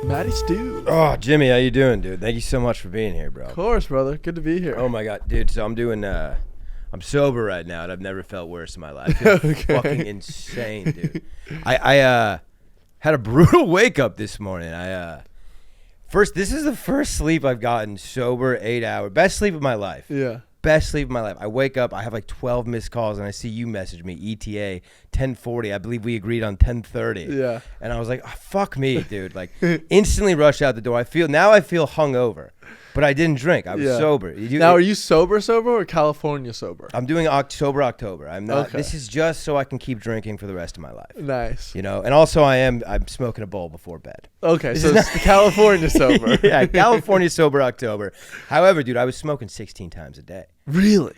Matty Stew. Oh, Jimmy, how you doing, dude? Thank you so much for being here, bro. Of course, brother. Good to be here. Oh my God, dude. So I'm sober right now, and I've never felt worse in my life. It's Okay. fucking insane, dude. I had a brutal wake up this morning. This is the first sleep I've gotten sober, 8 hours. Best sleep of my life. Yeah. Best sleep of my life. I wake up, I have like 12 missed calls, and I see you message me, ETA 10:40. I believe we agreed on 10:30. Yeah. And I was like, oh, fuck me, dude. Like, instantly rush out the door. I feel hungover, but I didn't drink. I was sober. Are you sober or California sober? I'm doing sober October. I'm not. Okay. This is just so I can keep drinking for the rest of my life. Nice. You know, and also I'm smoking a bowl before bed. Okay, so it's the California sober. Yeah, California sober October. However, dude, I was smoking 16 times a day. Really?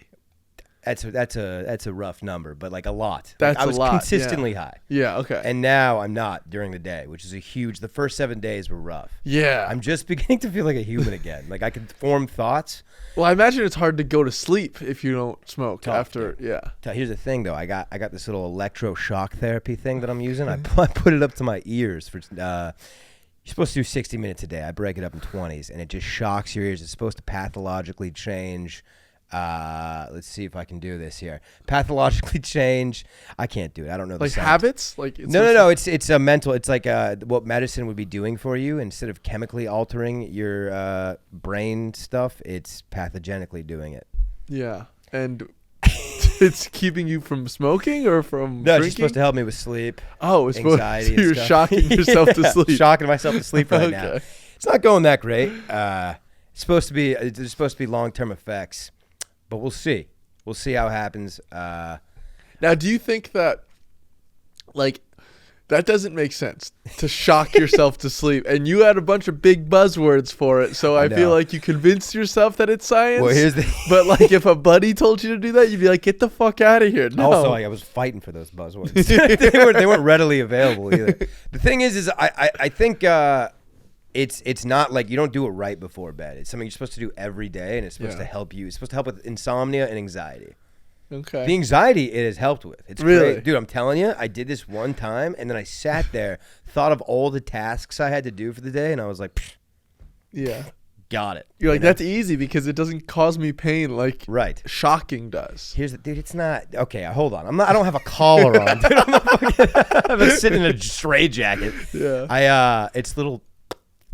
That's a rough number, but like a lot. That's I was a lot, consistently high. Yeah, okay. And now I'm not during the day, which is a huge. The first 7 days were rough. Yeah. I'm just beginning to feel like a human again. Like I can form thoughts. Well, I imagine it's hard to go to sleep if you don't smoke after. Dude. Yeah. So here's the thing, though. I got this little electroshock therapy thing that I'm using. I put it up to my ears for. You're supposed to do 60 minutes a day. I break it up in 20s, and it just shocks your ears. It's supposed to pathologically change. Let's see if I can do this here. Pathologically change. I can't do it. I don't know. Like habits? Like no. It's a mental. It's like what medicine would be doing for you. Instead of chemically altering your brain stuff, it's pathogenically doing it. Yeah, and it's keeping you from smoking or from No, drinking? it's supposed to help me with sleep. Oh, it's anxiety. So you're and stuff. shocking yourself to sleep. Shocking myself to sleep right now. Okay. It's not going that great. It's supposed to be. There's supposed to be long-term effects, but we'll see. We'll see how it happens. Now, do you think that, like, that doesn't make sense to shock yourself to sleep? And you had a bunch of big buzzwords for it, so I feel like you convinced yourself that it's science. Well, here's the. But like, if a buddy told you to do that, you'd be like, "Get the fuck out of here!" No. Also, I was fighting for those buzzwords. they weren't readily available either. The thing is I think it's not like you don't do it right before bed. It's something you're supposed to do every day, and it's supposed to help you. It's supposed to help with insomnia and anxiety. Okay. The anxiety it has helped with. It's really great. Dude, I'm telling you, I did this one time, and then I sat there, thought of all the tasks I had to do for the day, and I was like, pfft, yeah. Got it. You're like, that's easy because it doesn't cause me pain like shocking does. Here's the dude. It's not okay. Hold on. I don't have a collar on, dude. I'm sitting in a straitjacket. Yeah. It's little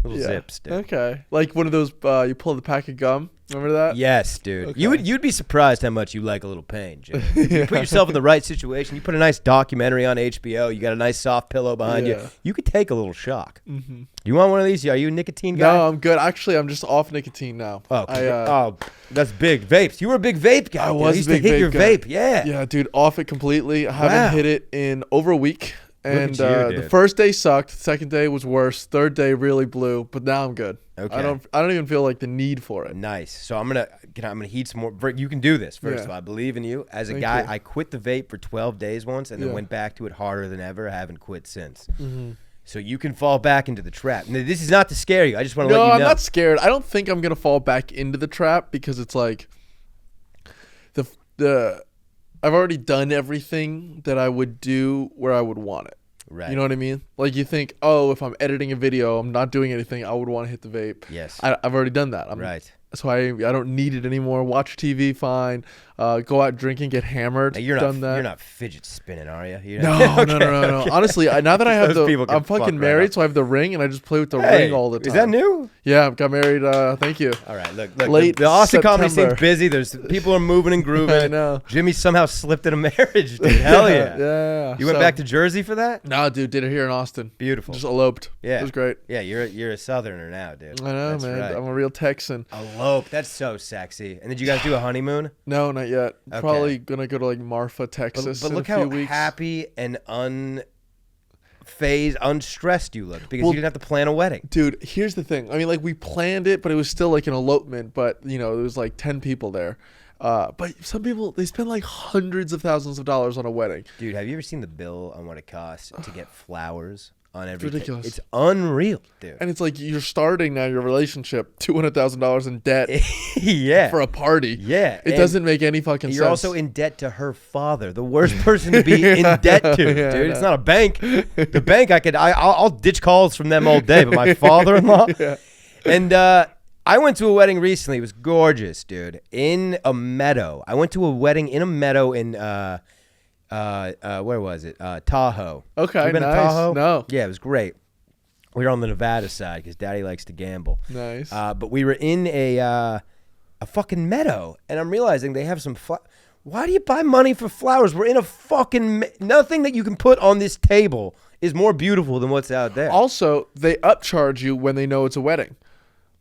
zips, dude. Okay. Like one of those. You pull the pack of gum. Remember that? Yes, dude. Okay. You'd be surprised how much you like a little pain, Jim. You put yourself in the right situation. You put a nice documentary on HBO. You got a nice soft pillow behind you. You could take a little shock. Mm-hmm. You want one of these? Are you a nicotine guy? No, I'm good. Actually, I'm just off nicotine now. Oh, that's big. Vapes. You were a big vape guy. I was used a big to hit vape your guy. vape. Yeah. Yeah, dude, off it completely. I haven't hit it in over a week. And at you, the first day sucked. The second day was worse. Third day really blew. But now I'm good. Okay. I don't even feel like the need for it. Nice. So I'm gonna heat some more. You can do this. First of all, I believe in you. As a guy, I quit the vape for 12 days once, and then went back to it harder than ever. I haven't quit since. Mm-hmm. So you can fall back into the trap. Now, this is not to scare you. I just want to let you know. No, I'm not scared. I don't think I'm gonna fall back into the trap because it's like I've already done everything that I would do where I would want it. Right. You know what I mean? Like you think, oh, if I'm editing a video, I'm not doing anything, I would want to hit the vape. Yes. I've already done that. Right. So I don't need it anymore. Watch TV, fine. Go out drinking, get hammered. Now, you're not fidget spinning, are you? No. Honestly, now that I have I'm fucking married, so I have the ring, and I just play with the ring all the time. Is that new? Yeah, got married. Thank you. All right, look. Late the Austin comedy September. scene's busy. There's people are moving and grooving. I know. Jimmy somehow slipped in a marriage, dude. Hell yeah. Yeah. You went back to Jersey for that? No, dude, did it here in Austin. Beautiful. Just eloped. Yeah. It was great. Yeah, you're a Southerner now, dude. I know, That's man. right. I'm a real Texan. Elope. That's so sexy. And did you guys do a honeymoon? No, not yet. Okay. Probably gonna go to like Marfa, Texas. But in look a few how weeks. happy and unstressed you look because you didn't have to plan a wedding. Dude, here's the thing. I mean, like we planned it, but it was still like an elopement. But there was like 10 people there. But some people, they spend like hundreds of thousands of dollars on a wedding. Dude, have you ever seen the bill on what it costs to get flowers on every ridiculous. It's unreal, dude. And it's like you're starting now your relationship $200,000 in debt yeah. for a party. Yeah. It doesn't make any fucking sense. You're also in debt to her father, the worst person to be in debt to, dude. It's not a bank. The bank, I'll ditch calls from them all day, but my father-in-law. Yeah. And I went to a wedding recently. It was gorgeous, dude. In a meadow. I went to a wedding in a meadow in where was it? Tahoe. Okay, You been nice. to Tahoe? No. Yeah, it was great. We were on the Nevada side because Daddy likes to gamble. Nice. But we were in a fucking meadow, and I'm realizing they have some. Why do you buy money for flowers? We're in a fucking nothing that you can put on this table is more beautiful than what's out there. Also, they upcharge you when they know it's a wedding.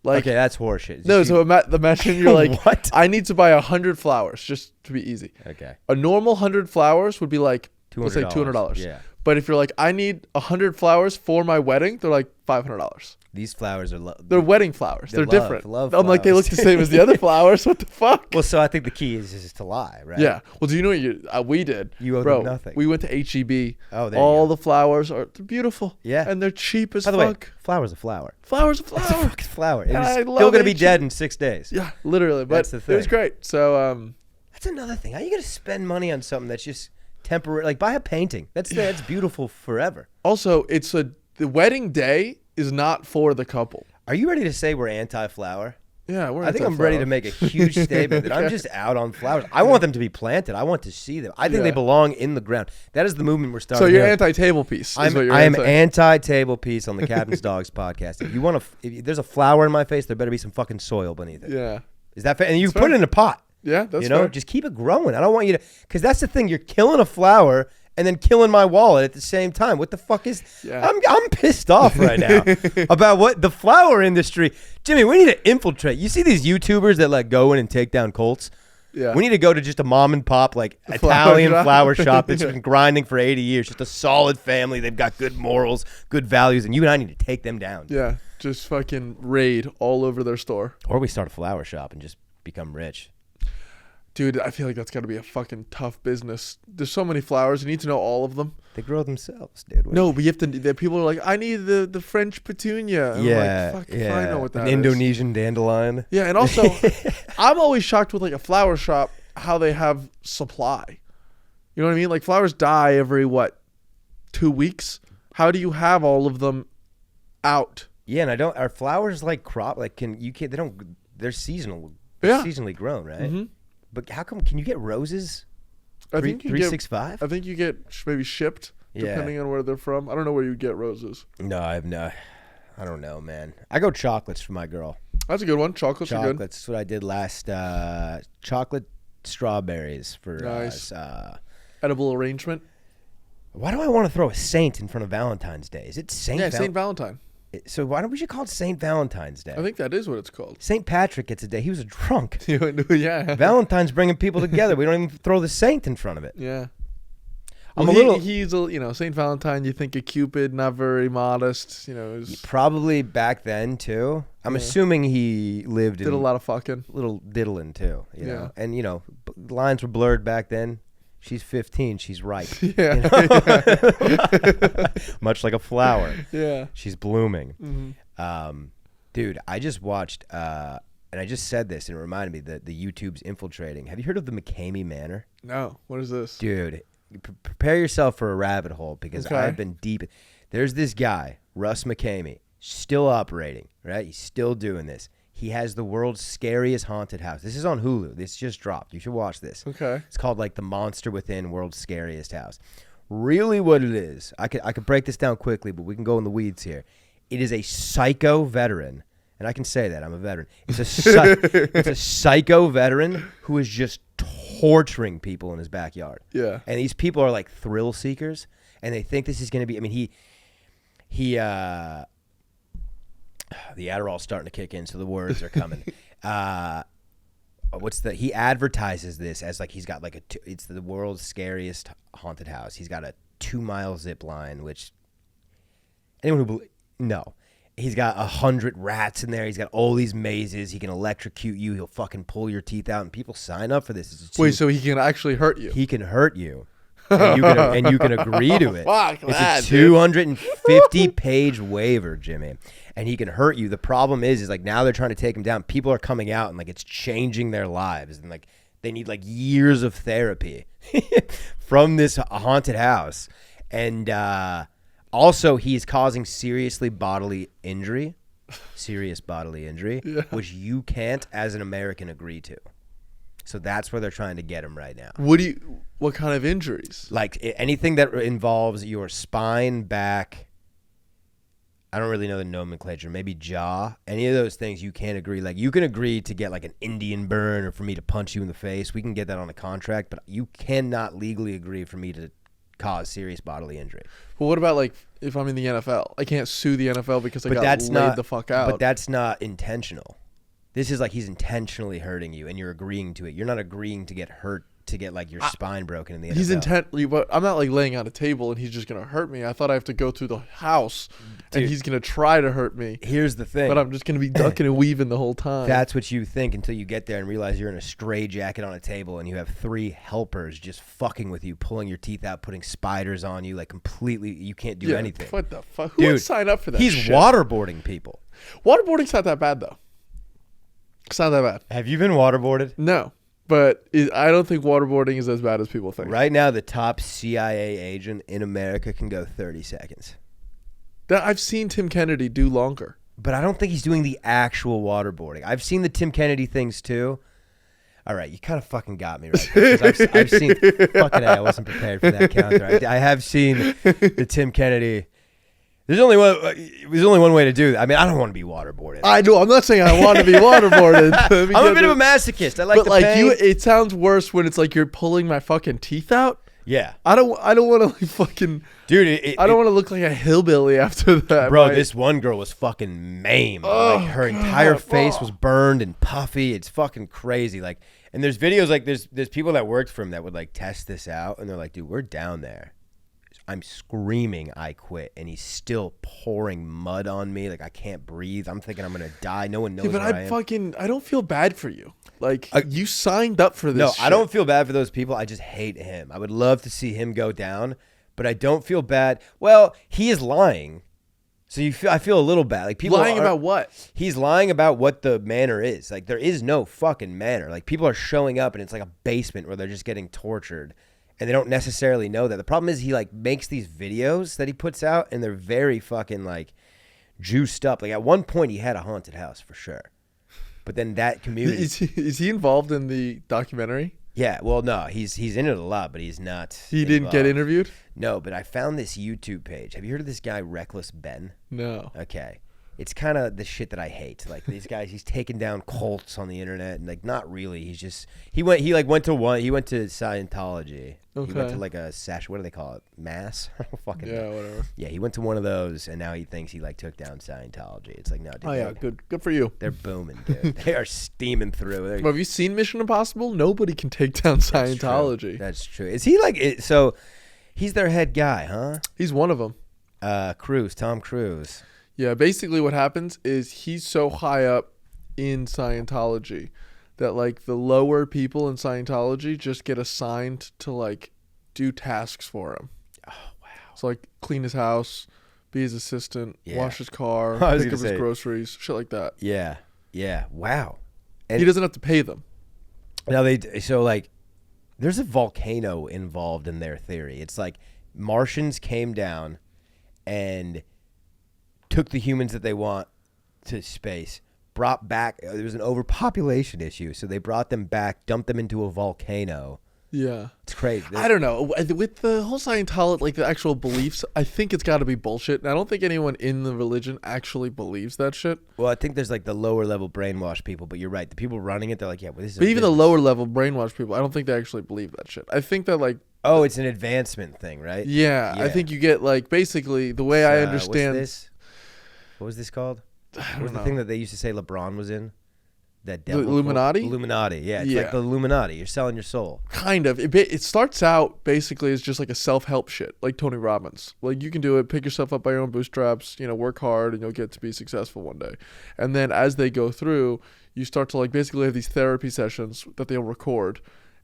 Like, okay, that's horseshit. No, so imagine you're like, What? I need to buy 100 flowers just to be easy. Okay. A normal 100 flowers would be like, let's say $200. $200. Yeah. But if you're like, I need 100 flowers for my wedding, they're like $500. These flowers are They're wedding flowers. They're different. Love I'm like, they look the same as the other flowers. What the fuck? Well, so I think the key is to lie, right? Yeah. Well, do you know what we did? You owe Bro, them nothing. We went to HEB. Oh, there all you go. the flowers are beautiful. Yeah. And they're cheap as By the way, fuck. flower's a flower. Flowers a It's a flower. fucking flower. It's I still love going to be HEB. dead in 6 days. Yeah, literally. But That's the it was thing. great. So, That's another thing. How are you going to spend money on something that's just temporary? Like, buy a painting. That's beautiful forever. also, the wedding day is not for the couple. Are you ready to say we're anti-flower? Yeah, we're I think I'm ready to make a huge statement that I'm just out on flowers. I want them to be planted. I want to see them. I think they belong in the ground. That is the movement we're starting. So you're here. anti-table piece. I am anti-table piece on the Captain's Dogs podcast. If you want if there's a flower in my face, there better be some fucking soil beneath it. Yeah. Is that fair? And you That's put fair. it in a pot. Yeah, that's fair. Just keep it growing. I don't want you to, because that's the thing. You're killing a flower and then killing my wallet at the same time. What the fuck is? Yeah. I'm pissed off right now about what the flower industry. Jimmy, we need to infiltrate. You see these YouTubers that like go in and take down Colts. Yeah. We need to go to just a mom and pop like Italian flower shop that's been grinding for 80 years. Just a solid family. They've got good morals, good values, and you and I need to take them down. Yeah, just fucking raid all over their store. Or we start a flower shop and just become rich. Dude, I feel like that's got to be a fucking tough business. There's so many flowers. You need to know all of them. They grow themselves, dude. No, but you have to. The people are like, I need the French petunia. And Yeah, I'm like, fuck if I know what that An is. Indonesian dandelion. Yeah, and also, I'm always shocked with like a flower shop how they have supply. You know what I mean? Like flowers die every 2 weeks. How do you have all of them out? Yeah, and are flowers like crop? Like they're seasonal. Yeah. Seasonally grown, right? Mm-hmm. But how come? Can you get roses? I think you 365. I think you get maybe shipped depending on where they're from. I don't know where you get roses. No, I don't know, man. I go chocolates for my girl. That's a good one. Chocolates are good. That's what I did last. Chocolate strawberries for Nice. Edible arrangement. Why do I want to throw a saint in front of Valentine's Day? Is it Saint? Yeah, Saint Valentine. So why don't we should call it Saint Valentine's Day? I think that is what it's called. Saint Patrick gets a day. He was a drunk. Yeah. Valentine's bringing people together. We don't even throw the saint in front of it. Yeah. Well, he's Saint Valentine. You think of Cupid, not very modest. Probably back then too. I'm assuming he lived did a lot of fucking. little diddling too. You know? Yeah. And lines were blurred back then. She's 15. She's ripe. Yeah. Much like a flower. Yeah. She's blooming. Mm-hmm. Dude, I just watched, and I just said this, and it reminded me that the YouTube's infiltrating. Have you heard of the McKamey Manor? No. What is this? Dude, prepare yourself for a rabbit hole because Okay. I've been deep. There's this guy, Russ McKamey, still operating, right? He's still doing this. He has the world's scariest haunted house. This is on Hulu. This just dropped. You should watch this. Okay. It's called like The Monster Within World's Scariest House. Really what it is, I could break this down quickly, but we can go in the weeds here. It is a psycho veteran, and I can say that. I'm a veteran. It's a psycho veteran who is just torturing people in his backyard. Yeah. And these people are like thrill seekers, and they think this is going to be, I mean, the Adderall's starting to kick in, so the words are coming. He advertises this as like he's got like it's the world's scariest haunted house. He's got a 2-mile zip line, which no. He's got 100 rats in there. He's got all these mazes. He can electrocute you. He'll fucking pull your teeth out, and people sign up for this. Wait, so he can actually hurt you? He can hurt you. and you can agree to it. Fuck it's that, a 250-page waiver, Jimmy, and he can hurt you. The problem is like now they're trying to take him down. People are coming out and like it's changing their lives, and like they need like years of therapy from this haunted house, and also he's causing serious bodily injury, Yeah. which you can't as an American agree to. So that's where they're trying to get him right now. What kind of injuries? Like anything that involves your spine, back. I don't really know the nomenclature. Maybe jaw. Any of those things you can't agree. Like you can agree to get like an Indian burn or for me to punch you in the face. We can get that on a contract, but you cannot legally agree for me to cause serious bodily injury. Well, what about like if I'm in the NFL? I can't sue the NFL because I got laid the fuck out. But that's not intentional. This is like he's intentionally hurting you, and you're agreeing to it. You're not agreeing to get hurt, to get like your spine broken in the NFL. He's intently, but I'm not like laying on a table and he's just gonna hurt me. I thought I have to go through the house, and he's gonna try to hurt me. Here's the thing. But I'm just gonna be ducking and weaving the whole time. That's what you think until you get there and realize you're in a stray jacket on a table, and you have 3 helpers just fucking with you, pulling your teeth out, putting spiders on you, like completely. You can't do anything. What the fuck? Who would sign up for that? He's shit? Waterboarding people. Waterboarding's not that bad though. It's not that bad. Have you been waterboarded? No, but I don't think waterboarding is as bad as people think. Right now, the top CIA agent in America can go 30 seconds. I've seen Tim Kennedy do longer. But I don't think he's doing the actual waterboarding. I've seen the Tim Kennedy things too. All right, you kind of fucking got me right there, 'cause I've seen fucking I wasn't prepared for that counter. I have seen the Tim Kennedy. There's only one way to do that. I mean, I don't want to be waterboarded. I know. I'm not saying I want to be waterboarded. I'm a bit of a masochist. I like but the like pain. it sounds worse when it's like you're pulling my fucking teeth out. Yeah. I don't want to like fucking dude. I don't want to look like a hillbilly after that. Bro, this one girl was fucking maimed. Like her entire face was burned and puffy. It's fucking crazy. Like, and there's videos like there's people that worked for him that would like test this out, and they're like, dude, we're down there. I'm screaming, I quit, and he's still pouring mud on me. Like I can't breathe. I'm thinking I'm gonna die. No one knows where I am. I don't feel bad for you. Like you signed up for this. No, shit. I don't feel bad for those people. I just hate him. I would love to see him go down, but I don't feel bad. Well, he is lying, so I feel a little bad. Like people lying about what? He's lying about what the manor is. Like there is no fucking manor. Like people are showing up, and it's like a basement where they're just getting tortured. And they don't necessarily know that. The problem is he like makes these videos that he puts out, and they're very fucking like juiced up. Like at one point he had a haunted house for sure, but then that community is he involved in the documentary? Yeah, well, no, he's in it a lot, but he's not. He didn't get interviewed? No, but I found this YouTube page. Have you heard of this guy Reckless Ben? No. Okay. It's kind of the shit that I hate. Like these guys, he's taking down cults on the internet, and like not really. He's just he went to Scientology. Okay. He went to like a what do they call it? Mass? I don't fucking know. Whatever. Yeah, he went to one of those, and now he thinks he like took down Scientology. It's like no, dude. Oh yeah, good for you. They're booming, dude. They are steaming through. Well, have you seen Mission Impossible? Nobody can take down Scientology. That's true. Is he like so? He's their head guy, huh? He's one of them. Tom Cruise. Yeah, basically what happens is he's so high up in Scientology that like the lower people in Scientology just get assigned to like do tasks for him. Oh, wow. So like clean his house, be his assistant, wash his car, pick up his groceries, shit like that. Yeah. Yeah. Wow. And he doesn't have to pay them. Now there's a volcano involved in their theory. It's like Martians came down and took the humans that they want to space, brought back. There was an overpopulation issue, so they brought them back, dumped them into a volcano. Yeah, it's crazy. I don't know with the whole Scientology, like the actual beliefs. I think it's got to be bullshit, and I don't think anyone in the religion actually believes that shit. Well, I think there's like the lower level brainwashed people, but you're right. The people running it, they're like, yeah, well, this is. But even the lower level brainwashed people, I don't think they actually believe that shit. I think that like. Oh, it's an advancement thing, right? Yeah, I think you get like basically the way I understand. What was this called? What was the thing that they used to say LeBron was in? That devil. The Illuminati? Illuminati, yeah. It's like the Illuminati. You're selling your soul. Kind of. It starts out basically as just like a self-help shit, like Tony Robbins. Like you can do it, pick yourself up by your own bootstraps, work hard, and you'll get to be successful one day. And then as they go through, you start to like basically have these therapy sessions that they'll record,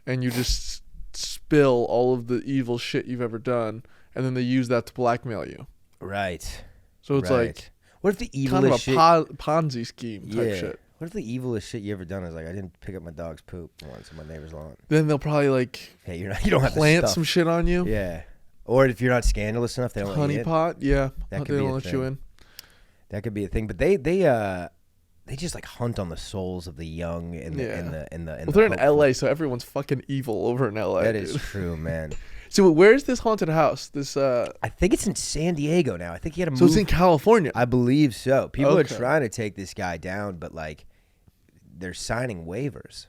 and you just spill all of the evil shit you've ever done, and then they use that to blackmail you. Right. So it's like, what if the evilest kind of a shit? Ponzi scheme type shit. What if the evilest shit you ever done is like, I didn't pick up my dog's poop once on my neighbor's lawn? Then they'll probably like, hey, you don't have to plant some shit on you. Yeah. Or if you're not scandalous enough, they don't let you in. Honeypot, yeah. That could they be don't a let thing. you in. That could be a thing. But they just like hunt on the souls of the young and the Well, they're in LA, so everyone's fucking evil over in LA. That is true, man. So where's this haunted house? This I think it's in San Diego now. I think he had to move. So it's in California. I believe so. People Okay. are trying to take this guy down, but like they're signing waivers.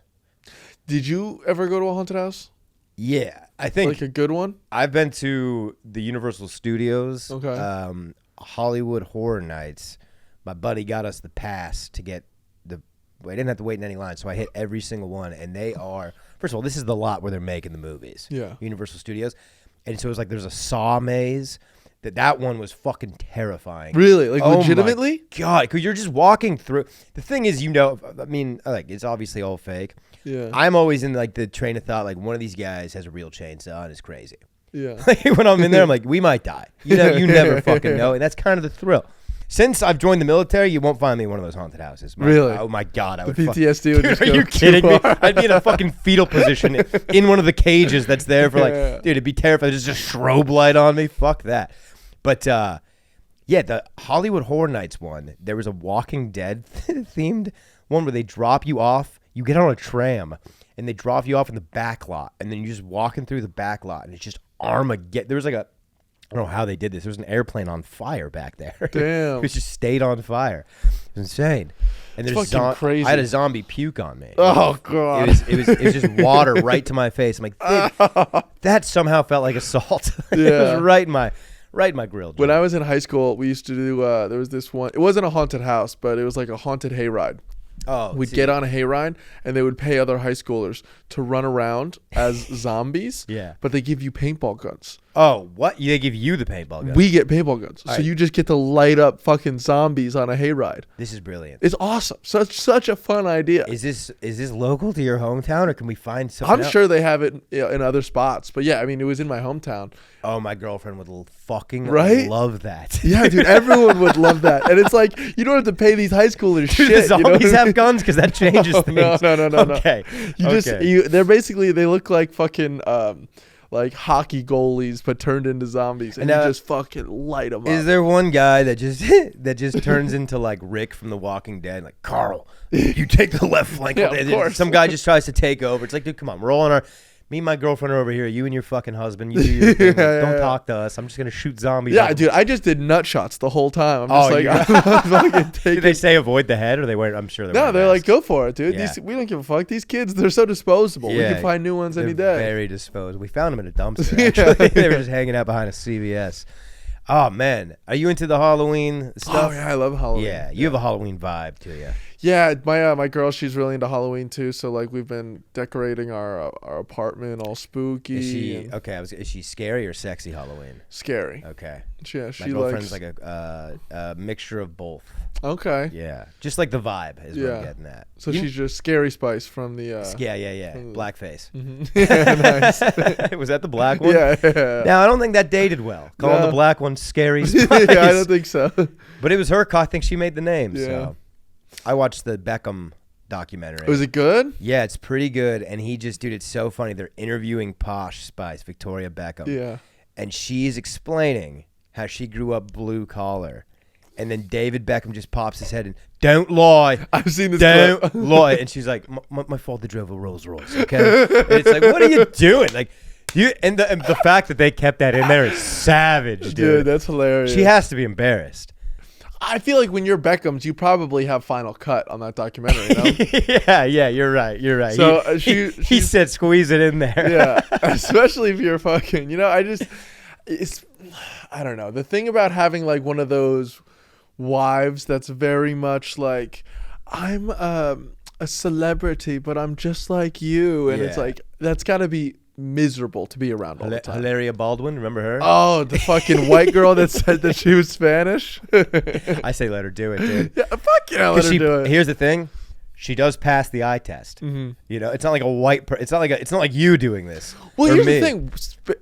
Did you ever go to a haunted house? Yeah, I think Like a good one? I've been to the Universal Studios. Okay. Hollywood Horror Nights. My buddy got us the pass to get I didn't have to wait in any line, so I hit every single one. And they are, first of all, this is the lot where they're making the movies. Yeah. Universal Studios. And so it was like there's a Saw maze. That one was fucking terrifying. Really? Like legitimately? My God, because you're just walking through. The thing is, I mean, like it's obviously all fake. Yeah. I'm always in like the train of thought, like one of these guys has a real chainsaw and is crazy. Yeah. Like when I'm in there, I'm like, we might die. You never fucking know, and that's kind of the thrill. Since I've joined the military, you won't find me in one of those haunted houses. Really? Oh my God, I would. The PTSD would just Are go you kidding too me? far. I'd be in a fucking fetal position in one of the cages that's there for like, Yeah. dude, it'd be terrifying. There's just strobe light on me. Fuck that. But yeah, the Hollywood Horror Nights one, there was a Walking Dead themed one where they drop you off. You get on a tram and they drop you off in the back lot, and then you're just walking through the back lot, and it's just Armageddon. There was like I don't know how they did this. There was an airplane on fire back there. Damn. It just stayed on fire. It was insane. And It's fucking crazy. I had a zombie puke on me. Oh God. It was just water right to my face. I'm like, that somehow felt like assault. It Yeah. was right in my grill. When I was in high school, we used to do, there was this one, it wasn't a haunted house, but it was like a haunted hayride. We'd get on a hayride, and they would pay other high schoolers to run around as zombies. Yeah. But they give you paintball guns. Oh, what? They give you the paintball gun. We get paintball guns. So right. you just get to light up fucking zombies on a hayride. This is brilliant. It's awesome. Such a fun idea. Is this local to your hometown, or can we find something I'm else? sure they have it in other spots. But yeah, I mean, it was in my hometown. Oh, my girlfriend would fucking Right? love that. Yeah, dude, everyone would love that. And it's like, you don't have to pay these high schoolers Dude, shit. the zombies have guns because that changes things. No. Okay. They're basically, they look like fucking like hockey goalies, but turned into zombies, and you just fucking light them up. Is there one guy that just turns into like Rick from The Walking Dead, like Carl, you take the left flank? Yeah, of course. Some guy just tries to take over. It's like, dude, come on, we're all on our. Me and my girlfriend are over here. You and your fucking husband. You do your thing. Don't talk to us. I'm just gonna shoot zombies. Yeah, dude, I just did nut shots the whole time. I'm just Did they say avoid the head, or they weren't? I'm sure they. No, they're like, go for it, dude. Yeah. We don't give a fuck. These kids, they're so disposable. Yeah, we can find new ones any they're day. Very disposed. We found them in a dumpster. Actually, they were just hanging out behind a CVS. Oh man, are you into the Halloween stuff? Oh yeah, I love Halloween. Yeah, you have a Halloween vibe to you. Yeah, my girl, she's really into Halloween too. So like, we've been decorating our apartment all spooky. Is she and okay? Is she scary or sexy Halloween? scary? Okay. Yeah, My she girlfriend's likes. like a mixture of both. Okay. Yeah, just like the vibe is what I'm Yeah. getting at. So she's just Scary Spice from the. Yeah. Blackface. Yeah, nice. Was that the black one? Yeah. Now I don't think that dated well. Calling No. the black one Scary Yeah, Spice. I don't think so. But it was her. I think she made the name. Yeah. So I watched the Beckham documentary. Was it good? Yeah, it's pretty good. And dude, it's so funny. They're interviewing Posh Spice, Victoria Beckham. Yeah. And she's explaining how she grew up blue collar. And then David Beckham just pops his head and, don't lie. I've seen this Don't clip. lie. And she's like, my father drove a Rolls Royce, okay? And it's like, what are you doing? Like, and the fact that they kept that in there is savage, dude. Dude, that's hilarious. She has to be embarrassed. I feel like when you're Beckham's, you probably have final cut on that documentary, no? Yeah, you're right. So, he said squeeze it in there. Yeah, especially if you're fucking, I don't know. The thing about having like one of those wives that's very much like, I'm a celebrity, but I'm just like you. And it's Yeah. like, that's got to be miserable to be around all the time. Hilaria Baldwin, remember her? Oh, the fucking white girl that said that she was Spanish. I say let her do it, dude. Yeah, fuck yeah, let her do it. Here's the thing. she does pass the eye test. Mm-hmm. You know, it's not like a white. It's not like you doing this. Well, here's the thing: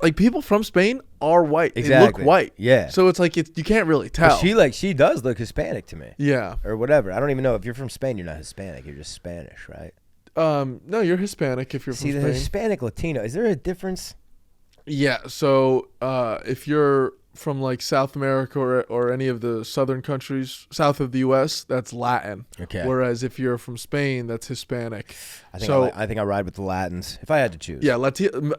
like people from Spain are white. Exactly. They look white. Yeah. So it's like you can't really tell. But she does look Hispanic to me. Yeah. Or whatever. I don't even know if you're from Spain. You're not Hispanic. You're just Spanish, right? No, you're Hispanic if you're from Spain. See, the Hispanic Latino. Is there a difference? Yeah. So if you're from like South America or any of the southern countries south of the U.S., that's Latin. Okay. Whereas if you're from Spain, that's Hispanic. I think I ride with the Latins if I had to choose. Yeah,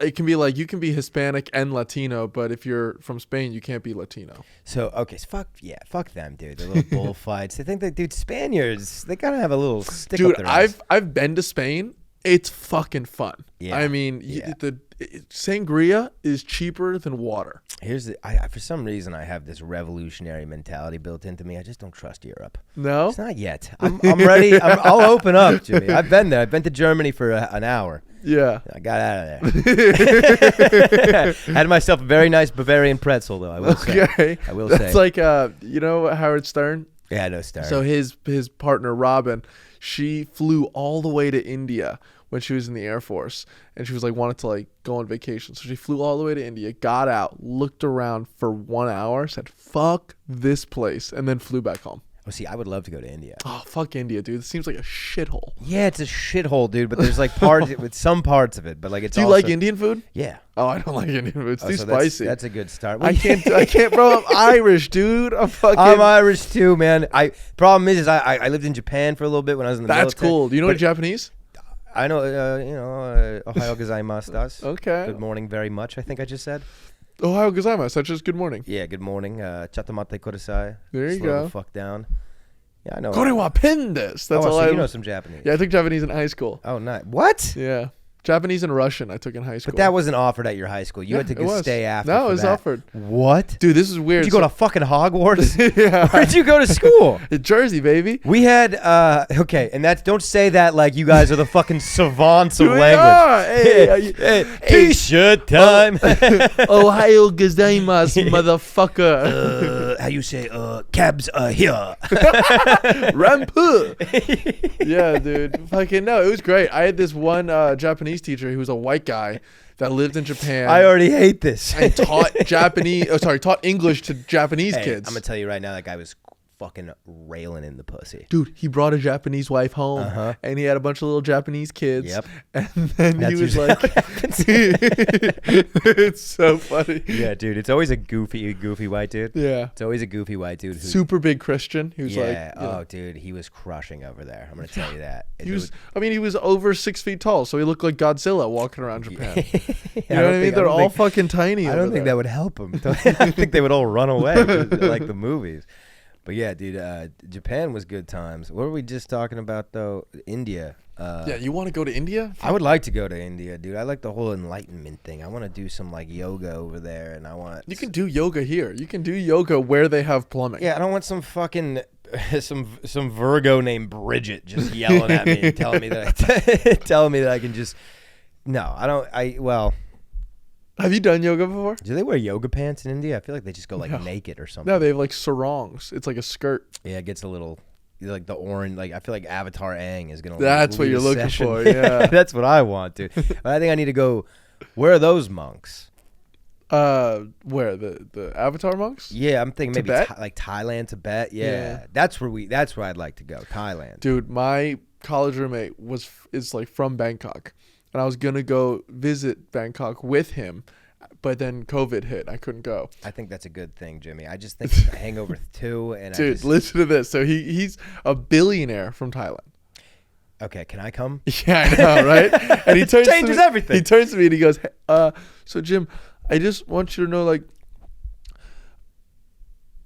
it can be like you can be Hispanic and Latino, but if you're from Spain, you can't be Latino. So okay, fuck them, dude. The little bullfights. They think that, dude, Spaniards, they gotta have a little stick up their ass. I've been to Spain. It's fucking fun. Yeah. I mean, the sangria is cheaper than water. For some reason I have this revolutionary mentality built into me. I just don't trust Europe. No, it's not yet. I'm ready. I'll open up, Jimmy. I've been there. I've been to Germany for an hour. Yeah, I got out of there. Had myself a very nice Bavarian pretzel, though. I will say. That's like you know Howard Stern. Yeah, I know Stern. So his partner Robin, she flew all the way to India when she was in the Air Force, and she was like wanted to like go on vacation. So she flew all the way to India, got out, looked around for 1 hour, said "fuck this place," and then flew back home. Oh, see, I would love to go to India. Oh, fuck India, dude! It seems like a shithole. Yeah, it's a shithole, dude. But there's like parts with some parts of it, but like it's. Do you like Indian food? Yeah. Oh, I don't like Indian food. It's too spicy. That's a good start. I can't, bro. I'm Irish, dude. I'm Irish too, man. Problem is I lived in Japan for a little bit when I was in the military. That's cool. Do you know Japanese? I know, Ohayo gozaimasu. Okay. Good morning very much, I think I just said. Ohayo gozaimasu. That's just good morning. Yeah, good morning. Chatamate kudasai. There you Slow go. the fuck down. Yeah, I know. Korewa pendes. That's all so you know some Japanese. Yeah, I took Japanese in high school. Oh, nice. What? Yeah. Japanese and Russian I took in high school. But that wasn't offered at your high school. You had to stay after. No, it was offered. What? Dude, this is weird. Did you go to fucking Hogwarts? Yeah. Where'd you go to school? In Jersey, baby. We had, okay, and don't say that like you guys are the fucking savants of language. Are. Hey, T-shirt time. Ohayo gozaimasu, motherfucker. How you say, cabs are here. Rampu. Yeah, dude. Fucking no, it was great. I had this one Japanese teacher who was a white guy that lived in Japan. I already hate this. And taught taught English to Japanese kids. I'm gonna tell you right now, that guy was fucking railing in the pussy. Dude, he brought a Japanese wife home, and he had a bunch of little Japanese kids. Yep. And then he was like, it's so funny. Yeah, dude, it's always a goofy white dude. Yeah. It's always a goofy white dude. Super big Christian. He was dude, he was crushing over there. I'm going to tell you that. He was over 6 feet tall, so he looked like Godzilla walking around Japan. You know what I mean? They're all fucking tiny. I don't think that would help him. I think they would all run away like the movies. But yeah, dude, Japan was good times. What were we just talking about, though? India. Yeah, you want to go to India? I would like to go to India, dude. I like the whole enlightenment thing. I want to do some like yoga over there, and I want. You can do yoga here. You can do yoga where they have plumbing. Yeah, I don't want some fucking some Virgo named Bridget just yelling at me and telling me that I can just. No, I don't. Well. Have you done yoga before? Do they wear yoga pants in India? I feel like they just go like naked or something. No, they have like sarongs. It's like a skirt. Yeah, it gets a little like the orange. Like I feel like Avatar Aang is gonna. That's what you're looking for. Yeah, that's what I want, dude. But I think I need to go. Where are those monks? Where the Avatar monks? Yeah, I'm thinking maybe Tibet? Thailand, Tibet. Yeah, that's where I'd like to go. Thailand. Dude, my college roommate is like from Bangkok. And I was going to go visit Bangkok with him, but then COVID hit. I couldn't go. I think that's a good thing, Jimmy. I just think it's Hangover 2. And dude, listen to this. So he's a billionaire from Thailand. Okay, can I come? Yeah, I know, right? And he turns changes everything. He turns to me and he goes, so Jim, I just want you to know, like,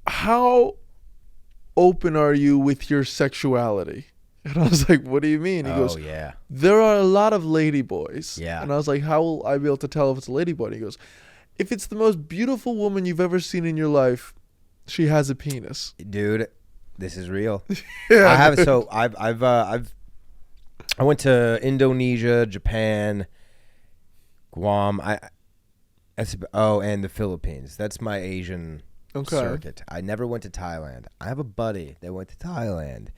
how open are you with your sexuality? And I was like, what do you mean? He goes, yeah. There are a lot of ladyboys. Yeah. And I was like, how will I be able to tell if it's a ladyboy? And he goes, if it's the most beautiful woman you've ever seen in your life, she has a penis. Dude, this is real. Yeah. I have. So I went to Indonesia, Japan, Guam. And the Philippines. That's my Asian circuit. I never went to Thailand. I have a buddy that went to Thailand.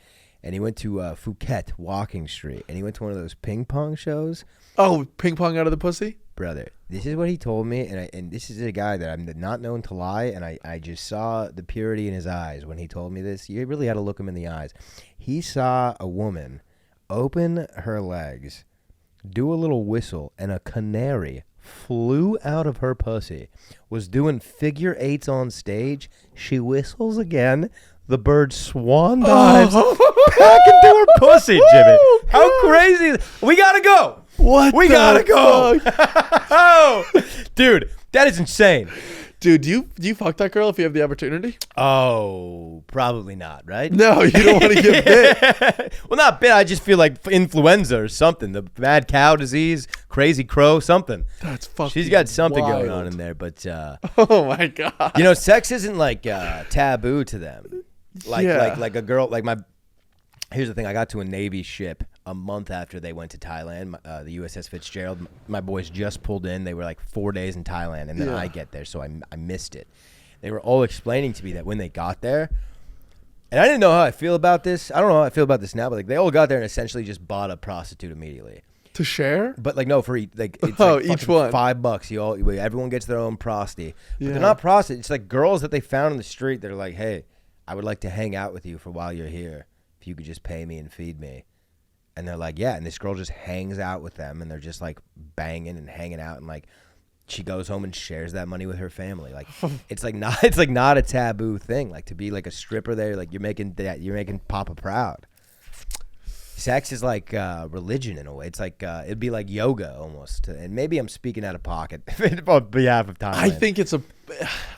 and he went to Phuket Walking Street, and he went to one of those ping pong shows. Oh, ping pong out of the pussy? Brother, this is what he told me, and this is a guy that I'm not known to lie, and I just saw the purity in his eyes when he told me this. You really had to look him in the eyes. He saw a woman open her legs, do a little whistle, and a canary flew out of her pussy, was doing figure eights on stage. She whistles again. The bird swan dives back into her pussy, Jimmy. How crazy. We got to go. We got to go. Oh, dude, that is insane. Dude, do you fuck that girl if you have the opportunity? Oh, probably not, right? No, you don't want to get bit. Well, not bit. I just feel like influenza or something. The mad cow disease, crazy crow, something. That's fucking She's got something wild. going on in there, but oh my god. you know, sex isn't like taboo to them. Like a girl like my. Here's the thing. I got to a Navy ship a month after they went to Thailand, the USS Fitzgerald. My boys just pulled in. They were like 4 days in Thailand, and then I get there, so I missed it. They were all explaining to me that when they got there, and I didn't know how I feel about this. I don't know how I feel about this now, but like they all got there and essentially just bought a prostitute immediately. To share? But like no, for it's like each one $5. Everyone gets their own prosti. But they're not prostitutes. It's like girls that they found in the street. They're like, hey, I would like to hang out with you for while you're here. If you could just pay me and feed me. And they're like, yeah. And this girl just hangs out with them, and they're just like banging and hanging out, and like she goes home and shares that money with her family. Like it's not a taboo thing. Like to be like a stripper there, like you're making Papa proud. Sex is like religion in a way. It's like it'd be like yoga almost. And maybe I'm speaking out of pocket on behalf of Thailand. I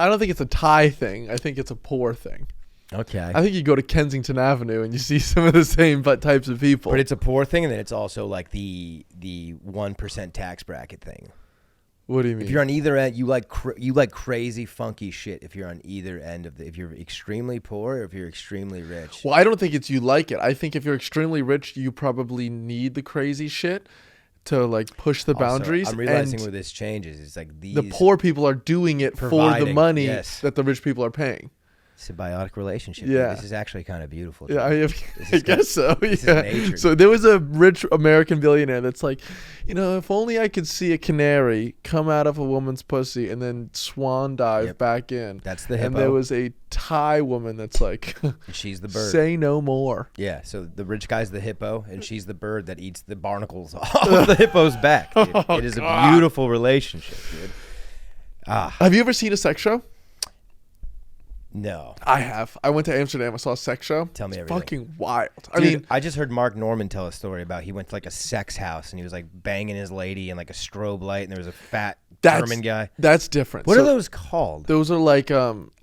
don't think it's a Thai thing. I think it's a poor thing. Okay. I think you go to Kensington Avenue and you see some of the same types of people. But it's a poor thing, and then it's also like the 1% tax bracket thing. What do you mean? If you're on either end, you like crazy funky shit. If you're on either end of if you're extremely poor or if you're extremely rich. Well, I don't think it's you like it. I think if you're extremely rich, you probably need the crazy shit to like push the boundaries. I'm realizing where this changes. It's like the poor people are doing it for the money that the rich people are paying. Symbiotic relationship. Yeah. This is actually kind of beautiful. Yeah, I guess so. This is nature. So there was a rich American billionaire that's like, if only I could see a canary come out of a woman's pussy and then swan dive back in. That's the hippo. And there was a Thai woman that's like, she's the bird. Say no more. Yeah, so the rich guy's the hippo, and she's the bird that eats the barnacles off the hippo's back. It is a beautiful relationship, dude. Have you ever seen a sex show? No. I have. I went to Amsterdam. I saw a sex show. Tell me everything. Fucking wild. Dude, I just heard Mark Norman tell a story about he went to like a sex house and he was like banging his lady and like a strobe light, and there was a fat German guy. That's different. What are those called? Those are like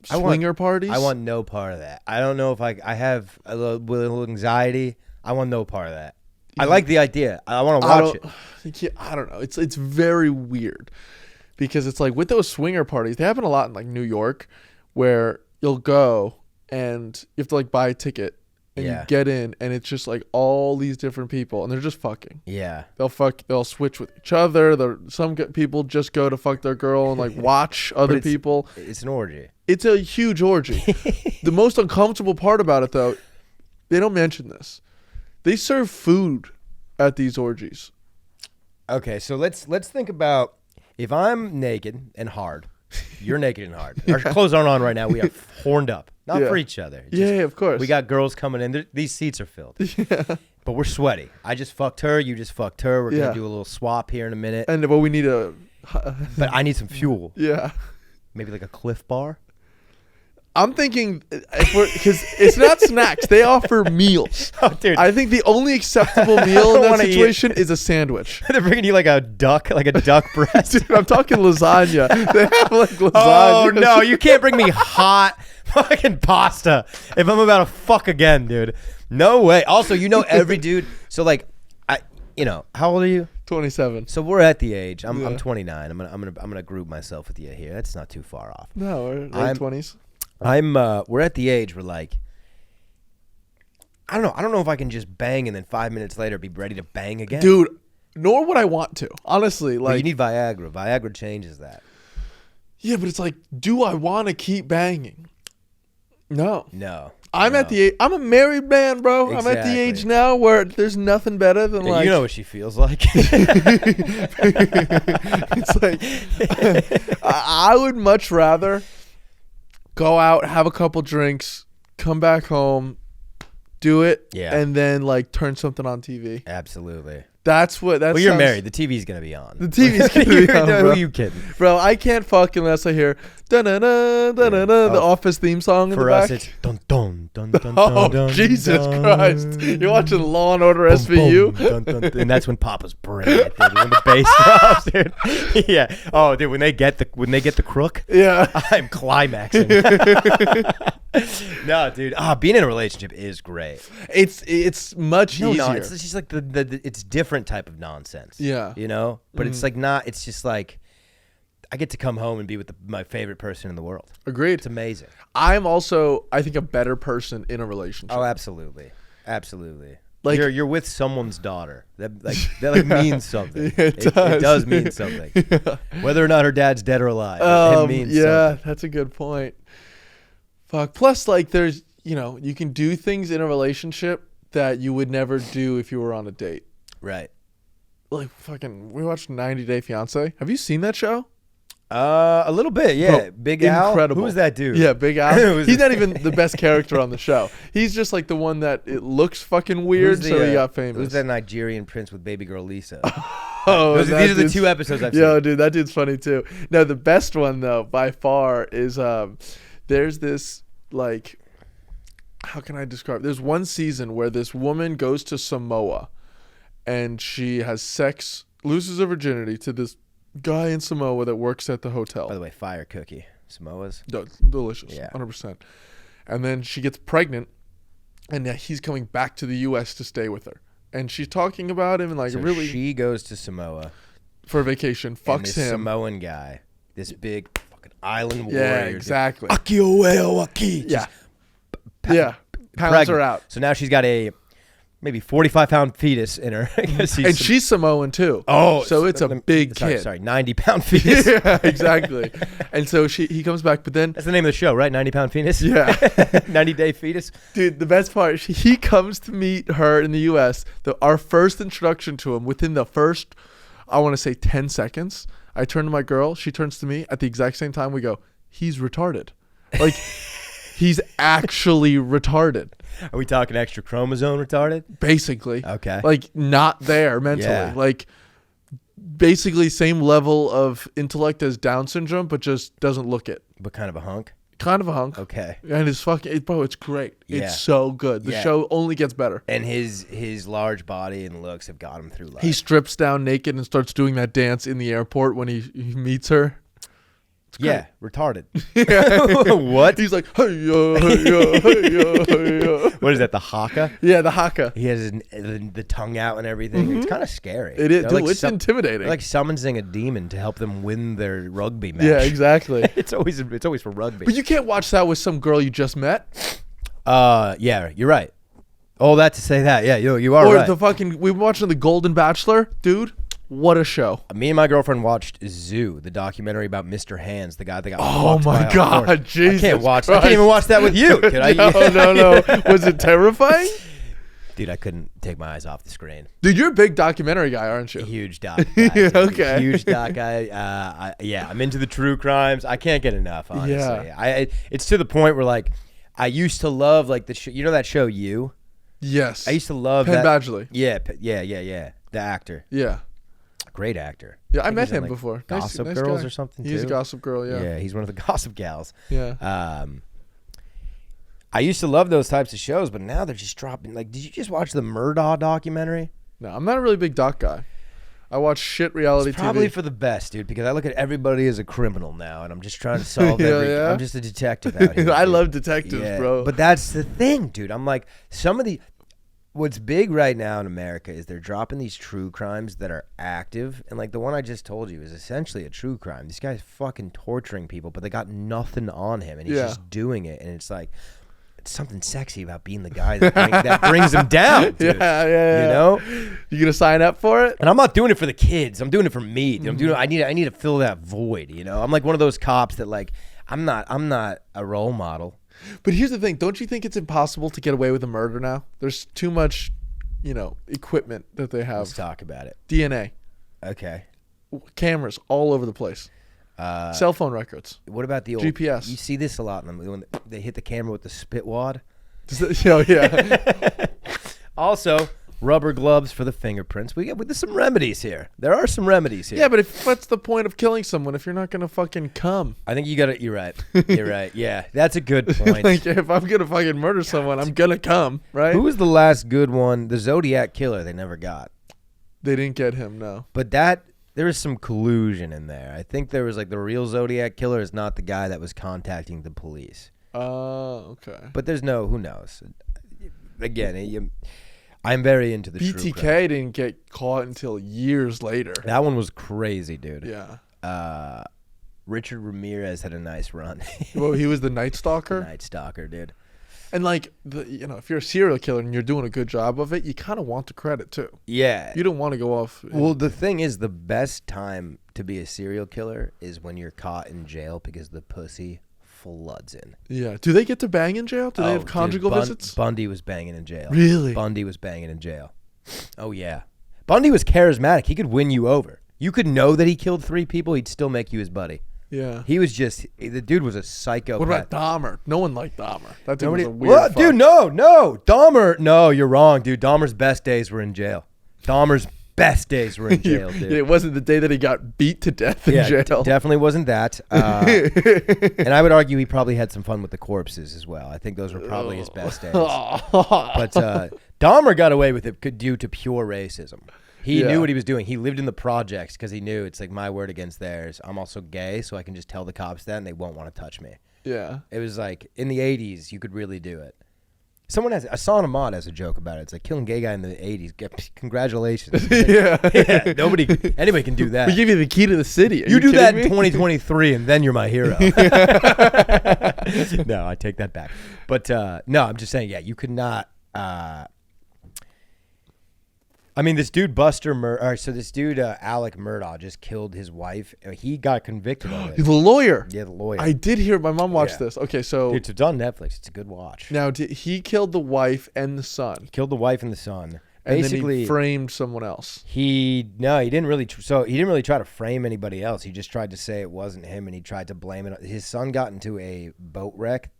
swinger parties. I want no part of that. I don't know if I have a little anxiety. I want no part of that. I like the idea. I want to watch it. I don't know. It's very weird because it's like with those swinger parties, they happen a lot in like New York where you'll go and you have to like buy a ticket and you get in and it's just like all these different people and they're just fucking. Yeah. They'll switch with each other. Some people just go to fuck their girl and like watch other people. It's an orgy. It's a huge orgy. The most uncomfortable part about it though, they don't mention this. They serve food at these orgies. Okay, so let's think about if I'm naked and hard. You're naked and hard. Our clothes aren't on right now. We are horned up. Not for each other. Of course. We got girls coming in. These seats are filled. Yeah. But we're sweaty. I just fucked her. You just fucked her. We're going to do a little swap here in a minute. But we need a... But I need some fuel. Yeah. Maybe like a Cliff Bar. I'm thinking, because it's not snacks. They offer meals. Oh, dude. I think the only acceptable meal in that situation is a sandwich. They're bringing you like a duck breast. Dude, I'm talking lasagna. They have like lasagna. Oh, no. You can't bring me hot fucking pasta if I'm about to fuck again, dude. No way. Also, every dude. So like, how old are you? 27. So we're at the age. I'm 29. I'm gonna group myself with you here. That's not too far off. No, we're late 20s. We're at the age where like I don't know if I can just bang and then 5 minutes later be ready to bang again. Dude, nor would I want to. Honestly, like you need Viagra. Viagra changes that. Yeah, but it's like, do I want to keep banging? No. I'm at the age, I'm a married man, bro. Exactly. I'm at the age now where there's nothing better than like. You know what she feels like. It's like I would much rather go out, have a couple drinks, come back home, do it, and then like turn something on TV. Absolutely. That's what. That's. Well, you're married. The TV's gonna be on. The TV's gonna be on. Bro. Who are you kidding, bro? I can't fuck unless I hear da-na-na, da-na-na, the Office theme song in the back. For us, it's dun dun dun dun. Oh, dun, Jesus dun, Christ! You're watching Law and Order boom, SVU, boom, dun, dun, and that's when Papa's brilliant, dude. When the bass drops, dude. Yeah. Oh, dude. When they get the crook, yeah, I'm climaxing. No, dude. Being in a relationship is great. It's much easier. No, it's just like it's different type of nonsense. Yeah. You know, but it's like not. It's just like I get to come home and be with my favorite person in the world. Agreed. It's amazing. I'm also, I think, a better person in a relationship. Oh, absolutely, absolutely. Like you're with someone's daughter. That means something. It does mean something. Yeah. Whether or not her dad's dead or alive, it means something. Yeah, that's a good point. Fuck. Plus, like, there's, you can do things in a relationship that you would never do if you were on a date. Right. Like, fucking, we watched 90 Day Fiancé. Have you seen that show? A little bit, yeah. Bro, Big Al. incredible. Who's that dude? Yeah, Big Al. He's not even the best character on the show. He's just like the one that it looks fucking weird, so he got famous. Who's that Nigerian prince with baby girl Lisa? These are the 2 episodes I've seen. Yo, dude, that dude's funny too. No, the best one though, by far, is there's this, like, how can I describe? There's one season where this woman goes to Samoa, and she has sex, loses her virginity to this guy in Samoa that works at the hotel. By the way, fire cookie. Samoa's. Delicious. Yeah. 100%. And then she gets pregnant, and he's coming back to the U.S. to stay with her. And she's talking about him and like, so really. She goes to Samoa for vacation, fucks and this him. Samoan guy, this big fucking island warrior. Yeah, exactly. Yeah. Yeah. Pounds her out. So now she's got a maybe 45-pound fetus in her. And she's Samoan too. Oh, so it's a big kid. Sorry, 90-pound fetus. Yeah, exactly. And so he comes back, but then that's the name of the show, right? 90-pound fetus. Yeah, 90-day fetus. Dude, the best part, he comes to meet her in the U.S. Our first introduction to him, within the first, I want to say 10 seconds, I turn to my girl. She turns to me at the exact same time. We go, he's retarded. Like, he's actually retarded. Are we talking extra chromosome retarded? Basically. Okay. Like, not there mentally. Yeah. Like, basically same level of intellect as Down syndrome, but just doesn't look it. But kind of a hunk? Kind of a hunk. Okay. And it's fucking, bro, it's great. Yeah. It's so good. The show only gets better. And his large body and looks have got him through life. He strips down naked and starts doing that dance in the airport when he meets her. Yeah, retarded. Yeah. What? He's like, hey, hey, what is that, the haka? Yeah, the haka. He has the tongue out and everything. Mm-hmm. It's kind of scary. It is. Dude, like it's intimidating. Like summoning a demon to help them win their rugby match. Yeah, exactly. It's always for rugby. But you can't watch that with some girl you just met. Yeah, you're right. All that to say that. Yeah, you are right. Or the fucking, we were watching The Golden Bachelor, dude. What a show. Me and my girlfriend watched Zoo, the documentary about Mr. Hands, the guy that got oh my God, Jesus I can't watch Christ. I can't even watch that with you. Can I? No. Was it terrifying? Dude, I couldn't take my eyes off the screen. Dude, you're a big documentary guy, aren't you? A huge doc guy. Okay. Huge doc guy. Yeah, I'm into the true crimes. I can't get enough, honestly. Yeah. It's to the point where, like, I used to love, like, the show. You know that show, You? Yes. I used to love Penn that. Badgley. Yeah. The actor. Yeah. Great actor. Yeah, I met him before. Gossip nice Girls guy. or something, He's too. a Gossip Girl, yeah. Yeah, he's one of the Gossip Gals. Yeah. I used to love those types of shows, but now they're just dropping. Like, did you just watch the Murdaugh documentary? No, I'm not a really big doc guy. I watch shit reality it's probably TV. for the best, dude, because I look at everybody as a criminal now, and I'm just trying to solve Yeah. I'm just a detective out here. I love detectives, bro. But that's the thing, dude. I'm like, what's big right now in America is they're dropping these true crimes that are active. And like the one I just told you is essentially a true crime. This guy's fucking torturing people, but they got nothing on him. And he's just doing it. And it's like, it's something sexy about being the guy that brings him down, dude. Yeah. You know? You gonna sign up for it? And I'm not doing it for the kids. I'm doing it for me. Dude. Mm-hmm. I need to fill that void, you know? I'm like one of those cops that like, I'm not a role model. But here's the thing. Don't you think it's impossible to get away with a murder now? There's too much, equipment that they have. Let's talk about it. DNA. Okay. Cameras all over the place. Cell phone records. What about the old GPS? You see this a lot when they hit the camera with the spit wad. Yeah. Also, rubber gloves for the fingerprints. There's some remedies here. There are some remedies here. Yeah, but what's the point of killing someone if you're not gonna fucking come? I think you got it. You're right. You're right. Yeah, that's a good point. Like, if I'm gonna fucking murder someone, I'm gonna come, right? Who was the last good one? The Zodiac Killer. They never got. They didn't get him, no. But there was some collusion in there. I think there was like the real Zodiac Killer is not the guy that was contacting the police. Oh, okay. But there's who knows? Again, I'm very into the true BTK crime. didn't get caught until years later. That one was crazy, dude. Yeah. Richard Ramirez had a nice run. Well, he was the Night Stalker. Night Stalker, dude. And like if you're a serial killer and you're doing a good job of it, you kind of want the credit too. Yeah. You don't want to go off. Well, the thing is, the best time to be a serial killer is when you're caught in jail because the pussy floods in. Yeah. Do they get to bang in jail? Do they have conjugal visits? Bundy was banging in jail. Really? Bundy was banging in jail. Oh, yeah. Bundy was charismatic. He could win you over. You could know that he killed 3 people. He'd still make you his buddy. Yeah. He was the dude was a psychopath. What about Dahmer? No one liked Dahmer. That dude was a weird fuck. Dude, no. Dahmer, no, you're wrong, dude. Dahmer's best days were in jail. Dahmer's best days were in jail, dude. It wasn't the day that he got beat to death in jail. Definitely wasn't that. And I would argue he probably had some fun with the corpses as well. I think those were probably his best days. But Dahmer got away with it due to pure racism. He knew what he was doing. He lived in the projects because he knew it's like my word against theirs. I'm also gay, so I can just tell the cops that and they won't want to touch me. Yeah. It was like in the 80s, you could really do it. Hassan Ahmad has a joke about it. It's like killing gay guy in the 80s. Congratulations. Yeah. Anybody can do that. We give you the key to the city. You do that in 2023 and then you're my hero. No, I take that back. But no, I'm just saying, you could not. This dude Alec Murdaugh just killed his wife. He got convicted of it. The lawyer. Yeah, the lawyer. I did hear. My mom watched this. Okay, so dude, it's on Netflix. It's a good watch. Now, he killed the wife and the son. He killed the wife and the son. And basically, then he framed someone else. He didn't really. So he didn't really try to frame anybody else. He just tried to say it wasn't him, and he tried to blame it. His son got into a boat wreck.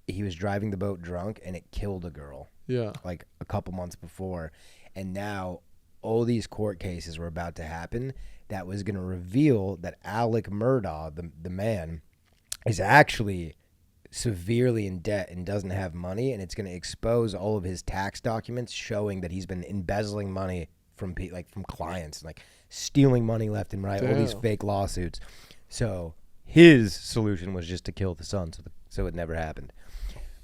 He was driving the boat drunk, and it killed a girl. Yeah, like a couple months before. And now all these court cases were about to happen that was going to reveal that Alec Murdaugh, the man, is actually severely in debt and doesn't have money, and it's going to expose all of his tax documents showing that he's been embezzling money from clients, like stealing money left and right, all these fake lawsuits. So his solution was just to kill the son, so it never happened.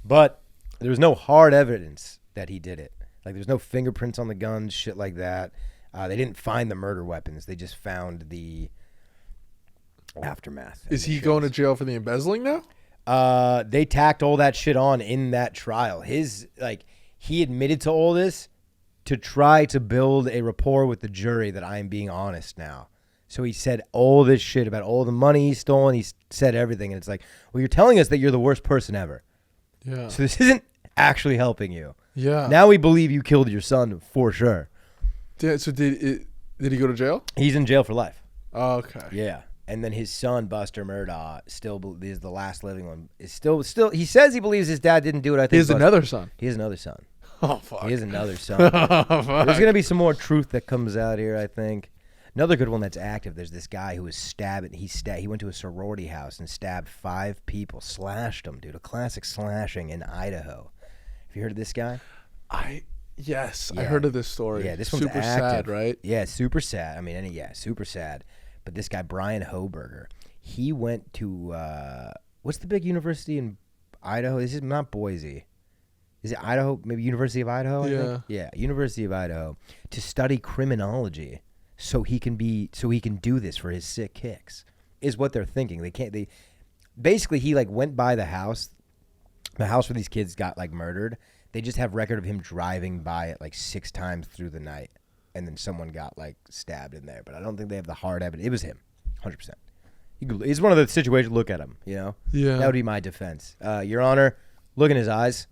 But there was no hard evidence that he did it. Like, there's no fingerprints on the guns, shit like that. They didn't find the murder weapons. They just found the aftermath. Is he going to jail for the embezzling now? They tacked all that shit on in that trial. He admitted to all this to try to build a rapport with the jury that I am being honest now. So he said all this shit about all the money he's stolen. He said everything. And it's like, well, you're telling us that you're the worst person ever. Yeah. So this isn't actually helping you. Yeah. Now we believe you killed your son for sure. So did he go to jail? He's in jail for life. Oh, okay. Yeah. And then his son, Buster Murdaugh, still is the last living one. Is still. He says he believes his dad didn't do it. I think he has another son. He has another son. Oh fuck. He has another son. There's gonna be some more truth that comes out here, I think. Another good one that's active. There's this guy who was stabbed. He went to a sorority house and stabbed 5 people, slashed them, dude. A classic slashing in Idaho. Have you heard of this guy? Yes, I heard of this story. Yeah, this one's super active. sad, right? Yeah, super sad. Super sad. But this guy, Brian Hoberger, he went to, what's the big university in Idaho? This is not Boise. Is it Idaho? Maybe University of Idaho? I think? Yeah, University of Idaho, to study criminology so he can do this for his sick kicks, is what they're thinking. Basically, he went by the house where these kids got murdered. They just have record of him driving by it 6 times through the night. And then someone got stabbed in there, but I don't think they have the hard evidence. It was him, 100%. He's one of the situations. Look at him, you know. Yeah. That would be my defense. Your Honor, Look in his eyes.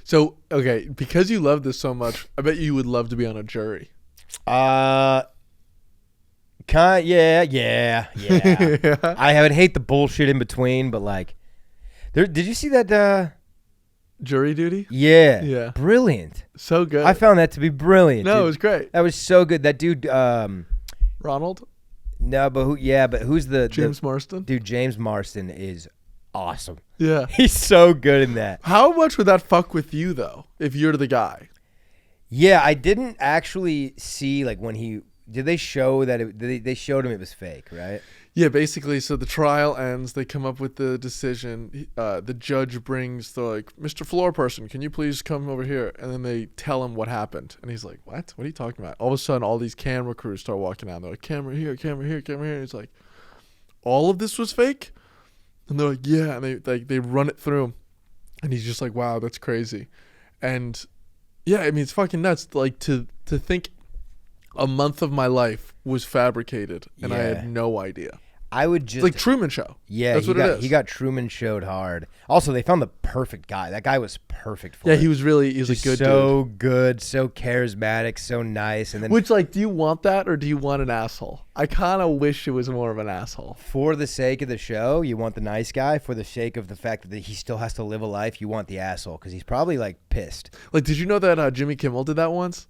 So, okay, because you love this so much, I bet you would love to be on a jury. Yeah. I would hate the bullshit in between, but like, did you see that? Jury duty? Yeah. Brilliant. So good. I found that to be brilliant. No, dude. it was great. That was so good. That dude. Ronald? No, but who? Yeah, but who's the James Marsden? Dude, James Marsden is awesome. Yeah. He's so good in that. How much would that fuck with you though, if you're the guy? Yeah, I didn't actually see like when he did. They show that they showed him it was fake, right? Yeah, basically. So the trial ends. They come up with the decision. The judge brings the Mr. Floor person, can you please come over here? And then they tell him what happened, and he's like, "What? What are you talking about?" All of a sudden, all these camera crews start walking out. They're like, "Camera here, camera here, camera here." And he's like, "All of this was fake?" And they're like, "Yeah." And they run it through, and he's just like, "Wow, that's crazy." And yeah, I mean, it's fucking nuts. Like to think a month of my life was fabricated, and I had no idea. I would just it's like Truman Show. Yeah, that's what it is. He got Truman Showed hard. Also, they found the perfect guy. That guy was perfect for it. Yeah, he was a good dude. So good, so charismatic, so nice. And then which do you want that or do you want an asshole? I kind of wish it was more of an asshole. For the sake of the show, you want the nice guy. For the sake of the fact that he still has to live a life, you want the asshole because he's probably like pissed. Like, did you know that Jimmy Kimmel did that once?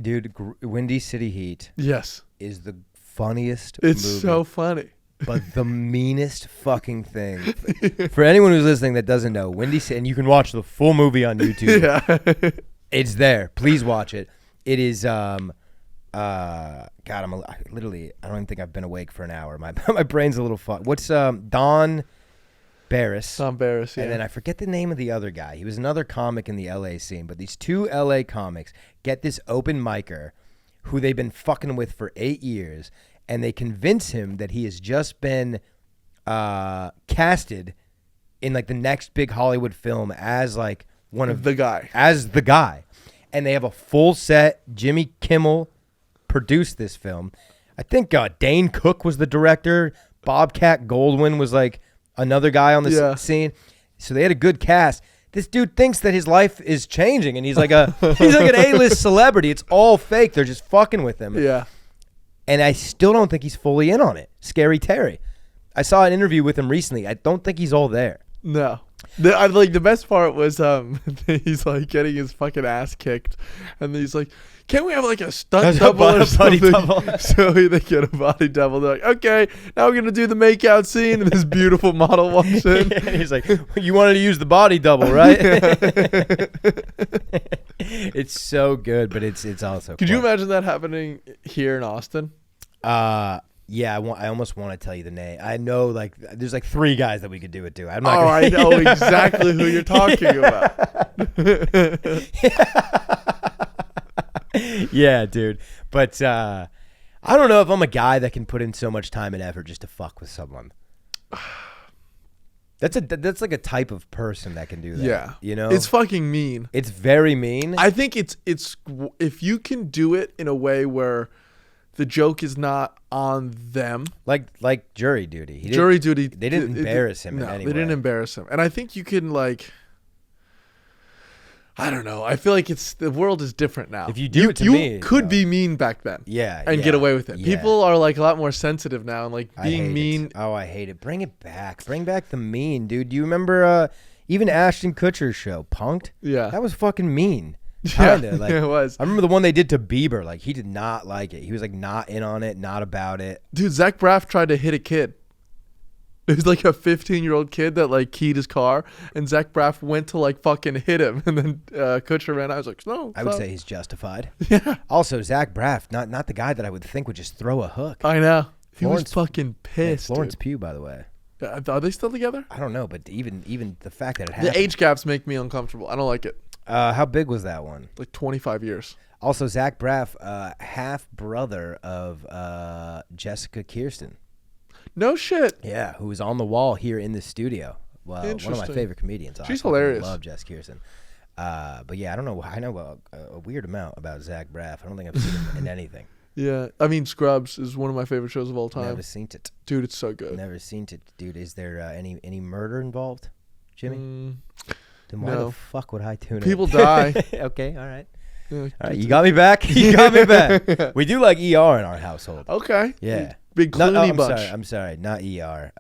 Dude, Windy City Heat. Yes, is the funniest. It's movie. So funny. But the meanest fucking thing. For anyone who's listening that doesn't know, Windy City, and you can watch the full movie on YouTube. Yeah. It's there. Please watch it. It is God, I don't even think I've been awake for an hour. My brain's a little fucked. What's Don Barris? Don Barris, yeah. And then I forget the name of the other guy. He was another comic in the LA scene, but these two LA comics get this open micer who they've been fucking with for 8 years. And they convince him that he has just been casted in like the next big Hollywood film as like one of the guy. As the guy. And they have a full set. Jimmy Kimmel produced this film. I think Dane Cook was the director. Bobcat Goldwyn was like another guy on the scene. So they had a good cast. This dude thinks that his life is changing, and he's like an A-list celebrity. It's all fake. They're just fucking with him. Yeah. And I still don't think he's fully in on it. Scary Terry. I saw an interview with him recently. I don't think he's all there. No. The best part was he's like getting his fucking ass kicked, and he's like, "Can't we have like a stunt double or something?" So they get a body double. They're like, "Okay, now we're gonna do the makeout scene," and this beautiful model walks in. And he's like, "You wanted to use the body double, right?" It's so good, but it's also. Could you imagine that happening here in Austin? Yeah, I almost want to tell you the name. I know, like, there's like 3 guys that we could do it to. I know exactly who you're talking about. Yeah, dude. But I don't know if I'm a guy that can put in so much time and effort just to fuck with someone. That's like a type of person that can do that. Yeah, you know, it's fucking mean. It's very mean. I think it's if you can do it in a way where the joke is not on them, like jury duty. Jury duty. They didn't embarrass him. No, in any they didn't embarrass him. And I think you can like. I don't know. I feel like the world is different now. If you do it to me, you could be mean back then. Yeah, and get away with it. Yeah. People are like a lot more sensitive now, and like being mean. It. Oh, I hate it. Bring it back. Bring back the mean, dude. Do you remember even Ashton Kutcher's show, Punk'd? Yeah, that was fucking mean. Kinda, like, it was. I remember the one they did to Bieber. Like, he did not like it. He was like not in on it, not about it. Dude, Zach Braff tried to hit a kid. It was like a 15-year-old kid that like keyed his car, and Zach Braff went to like fucking hit him, and then Kutcher ran out. I was like, no. I would say he's justified. Yeah. Also, Zach Braff, not the guy that I would think would just throw a hook. I know. He was fucking pissed. Yeah, Florence Pugh, by the way. Are they still together? I don't know, but even the fact that it happened. The age gaps make me uncomfortable. I don't like it. How big was that one? Like 25 years. Also, Zach Braff, half brother of Jessica Kirsten. No shit. Yeah, who was on the wall here in the studio. Well, one of my favorite comedians. She's hilarious. I love Jess Kirsten. But yeah, I don't know. I know a weird amount about Zach Braff. I don't think I've seen him in anything. Yeah, I mean Scrubs is one of my favorite shows of all time. Never seen it, dude. It's so good. Never seen it, dude. Is there any murder involved, Jimmy? Then why the fuck would I tune People in? die. Okay, all right. Yeah, All right, you got me back. You got me back. We do like ER in our household. Okay. Yeah. Big Clooney bunch. I'm sorry. Not ER.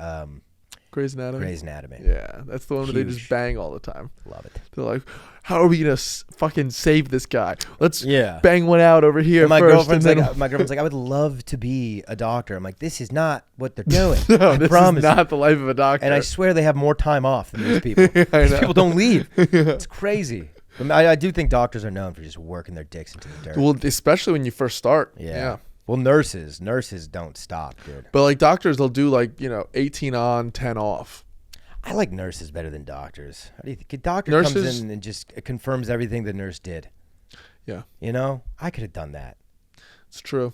Grey's Anatomy. Grey's Anatomy. Yeah, that's the one where they Huge. just bang all the time. Love it. They're like, how are we gonna fucking save this guy? Let's Yeah. bang one out over here And my first. girlfriend's and like, I would love to be a doctor. I'm like, this is not what they're doing. no, I this promise. is not the life of a doctor. And I swear they have more time off than these people. I These know. people don't leave. It's crazy. But I do think doctors are known for just working their dicks into the dirt. Well, especially when you first start. Yeah. Well, nurses don't stop, dude. But like doctors, they'll do 18 on, 10 off. I like nurses better than doctors. How do you think? A doctor Nurses- comes in and just confirms everything the nurse did. Yeah, You know, I could have done that. it's true.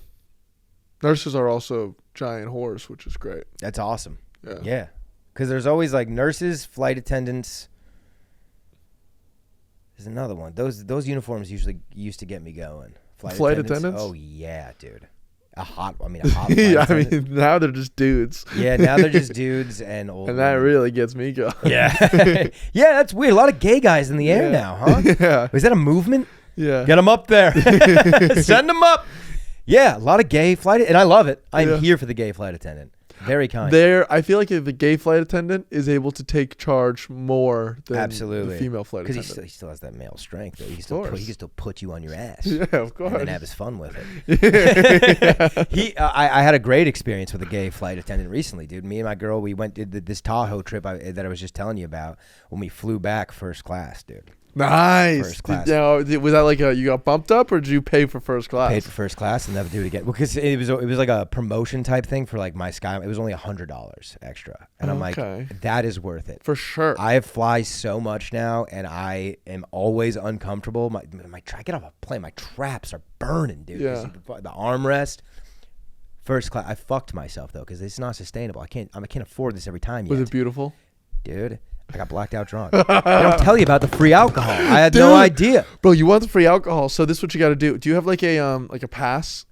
Nurses are also giant whores, which is great. That's awesome. Yeah. Yeah. Because there's always like nurses, flight attendants. There's another one. Those uniforms usually used to get me going. Flight attendants? Oh yeah, dude. A hot flight Yeah, I attendant. mean, now they're just dudes. Yeah, now they're just dudes and old. And that women. really gets me going. Yeah. Yeah, that's weird. A lot of gay guys in the air now, huh? Yeah. Is that a movement? Yeah. Get them up there. Send them up. Yeah, a lot of gay flight, and I love it. I'm Yeah. here for the gay flight attendant. Very kind. I feel like the gay flight attendant is able to take charge more than Absolutely. the female flight Because attendant. he still has that male strength. Though. He course. can still put you on your ass. Yeah, of course. And then have his fun with it. I had a great experience with a gay flight attendant recently, dude. Me and my girl, we did this Tahoe trip that I was just telling you about when we flew back first class, dude. Nice. First class. Was that like you got bumped up, or did you pay for first class? Paid for first class and never do it again because it was like a promotion type thing for like my Sky. It was only $100 extra, and I'm like, that is worth it For sure. I fly so much now, and I am always uncomfortable. I get off a plane, my traps are burning, dude. Yeah. The armrest. First class. I fucked myself though because it's not sustainable. I can't afford this every time. Was yet. it beautiful? Dude? I got blacked out drunk. They don't tell you about the free alcohol. I had no idea. Bro, you want the free alcohol, so this is what you got to do. Do you have like a pass?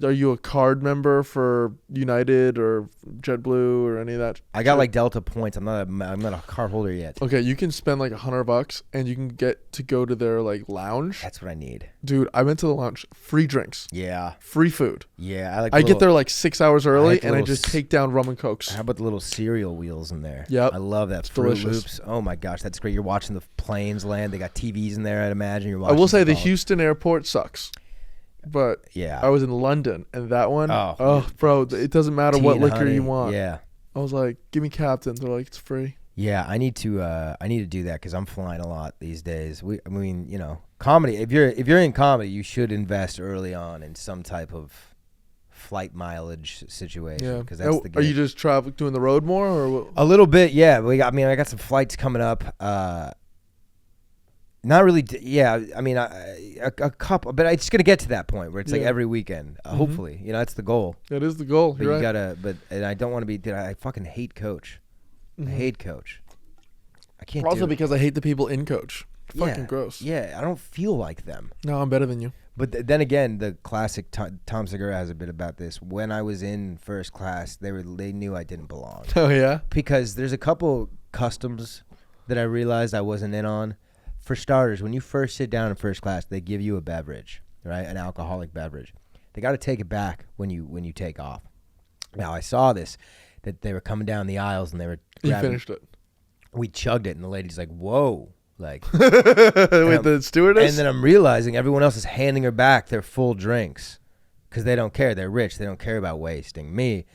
Are you a card member for United or JetBlue or any of that? I got like Delta points. I'm not a card holder yet. Okay, you can spend like $100 and you can get to go to their like lounge. That's what I need. Dude, I went to the lounge. Free drinks. Yeah. Free food. Yeah. I get there like 6 hours early the and I little just take down rum and cokes. How about the little cereal wheels in there? Yep. I love that. It's Fruit delicious. Loops. Oh my gosh, that's great. You're watching the planes land. They got TVs in there, I'd imagine. You're watching I will say the football. Houston airport sucks. But Yeah. I was in London and that one, Oh. bro, it doesn't matter Tea what and liquor honey. you want. Yeah. I was like, give me Captain. They're like, it's free. Yeah, I need to do that because I'm flying a lot these days. Comedy. If you're in comedy, you should invest early on in some type of flight mileage situation. Yeah. Because that's the Are you just doing the road more or what? a little bit? Yeah. I got some flights coming up. Not really. Yeah. I mean, a couple, but it's gonna get to that point where it's like Yeah. every weekend. Hopefully, that's the goal. That is the goal. But You're you right. gotta. And I don't want to be. Dude, I fucking hate coach. I hate coach. I can't. Also do it. because I hate the people in coach. Fucking gross. Yeah, I don't feel like them. No, I'm better than you. But then again, the classic Tom Segura has a bit about this. When I was in first class, they knew I didn't belong Oh yeah. because there's a couple customs that I realized I wasn't in on. For starters, when you first sit down in first class, they give you a beverage, right? An alcoholic beverage. They got to take it back when you take off. Now I saw this that they were coming down the aisles and they were You grabbing. finished it. We chugged it, and the lady's like, "Whoa!" Like. With the stewardess. And then I'm realizing everyone else is handing her back their full drinks because they don't care. They're rich. They don't care about wasting. Me,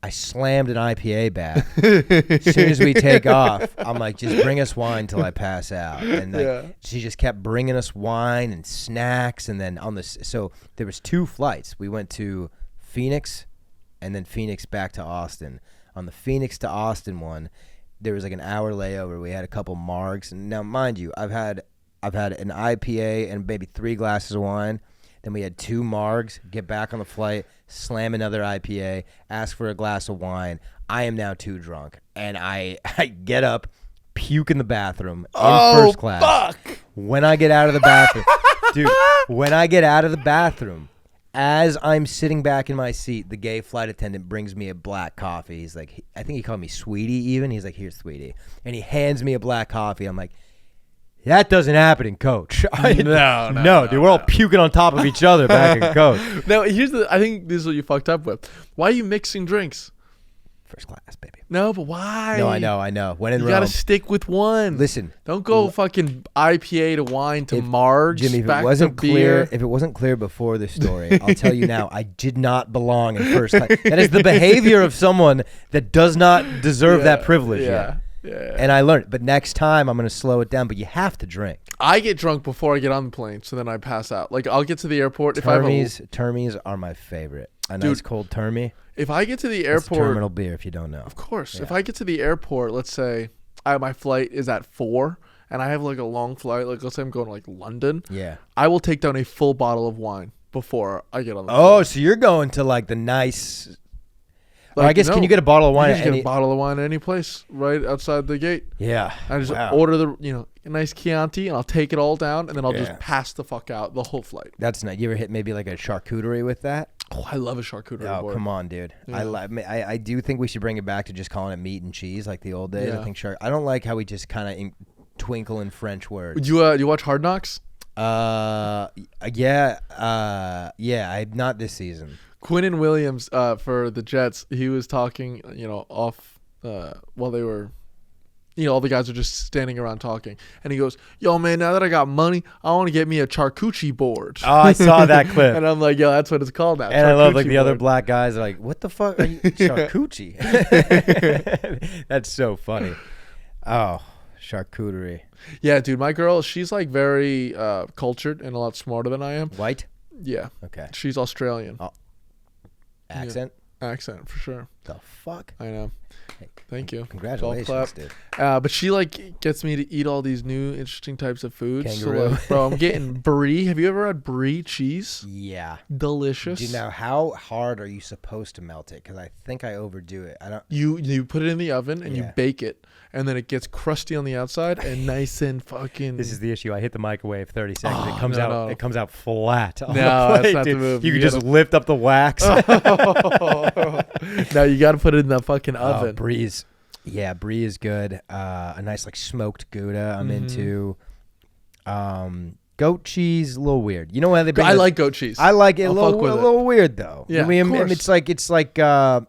I slammed an IPA back. As soon as we take off, I'm like, just bring us wine till I pass out. And she just kept bringing us wine and snacks. And then so there was 2 flights. We went to Phoenix and then Phoenix back to Austin. On the Phoenix to Austin one, there was like an hour layover. We had a couple margs. And now, mind you, I've had an IPA and maybe 3 glasses of wine. Then we had 2 margs, get back on the flight, slam another IPA, ask for a glass of wine. I am now too drunk. And I get up, puke in the bathroom in first class. Fuck. When I get out of the bathroom, dude, when I get out of the bathroom, As I'm sitting back in my seat, the gay flight attendant brings me a black coffee. He's like, I think he called me sweetie even. He's like, here, sweetie. And he hands me a black coffee. I'm like, that doesn't happen in coach. No, dude, we're all puking on top of each other back in coach. Now, I think this is what you fucked up with. Why are you mixing drinks? First class, baby. No, but why? No, I know. When in you Rome, gotta stick with one. Listen, don't go fucking IPA to wine to Marge. Jimmy, if back it wasn't to beer. if it wasn't clear before this story, I'll tell you now. I did not belong in first class. That is the behavior of someone that does not deserve that privilege yet. Yeah. And I learned, but next time I'm gonna slow it down. But you have to drink. I get drunk before I get on the plane, so then I pass out. Like I'll get to the airport Termies are my favorite. Nice cold termy. If I get to the It's airport, terminal beer. If you don't know, of course. Yeah. If I get to the airport, let's say my flight is at 4, and I have like a long flight. Like let's say I'm going to like London. Yeah. I will take down a full bottle of wine before I get on the plane. plane. So you're going to like the nice. Like, I guess can you get a bottle of wine? You can get a bottle of wine at any place right outside the gate. Yeah. I just order a nice Chianti, and I'll take it all down, and then I'll just pass the fuck out the whole flight. That's nice. You ever hit maybe like a charcuterie with that? Oh, I love a charcuterie board. Come on, dude. Yeah. I do think we should bring it back to just calling it meat and cheese like the old days. Yeah. I think I don't like how we just kind of twinkle in French words. You watch Hard Knocks? Yeah. I'm not this season. Quinnen Williams for the Jets, he was talking, off while they were, all the guys are just standing around talking. And he goes, yo, man, now that I got money, I want to get me a charcuterie board. Oh, I saw that clip. And I'm like, yo, that's what it's called now. And I love like the other black guys are like, what the fuck are you? Charcuterie. That's so funny. Oh, charcuterie. Yeah, dude, my girl, she's like very cultured and a lot smarter than I am. White? Yeah. Okay. She's Australian. Oh. Accent? Yeah. Accent, for sure. The fuck? I know. Hey, thank you. Congratulations, dude. But she like gets me to eat all these new interesting types of foods. Kangaroo. So like, bro, I'm getting brie. Have you ever had brie cheese? Yeah. Delicious. Do you know how hard are you supposed to melt it? Because I think I overdo it. I don't. You put it in the oven and you bake it, and then it gets crusty on the outside and nice and fucking. This is the issue. I hit the microwave 30 seconds. Oh, it comes out. No. It comes out flat. On no, the plate, that's not dude. the move. You can just lift up the wax. No, you got to put it in the fucking oven. Brie's. Yeah, brie is good. A nice like smoked Gouda I'm into. Goat cheese, a little weird. You know why they bring? I like goat cheese. I like it a little weird though. Yeah, I mean, of course. It's like I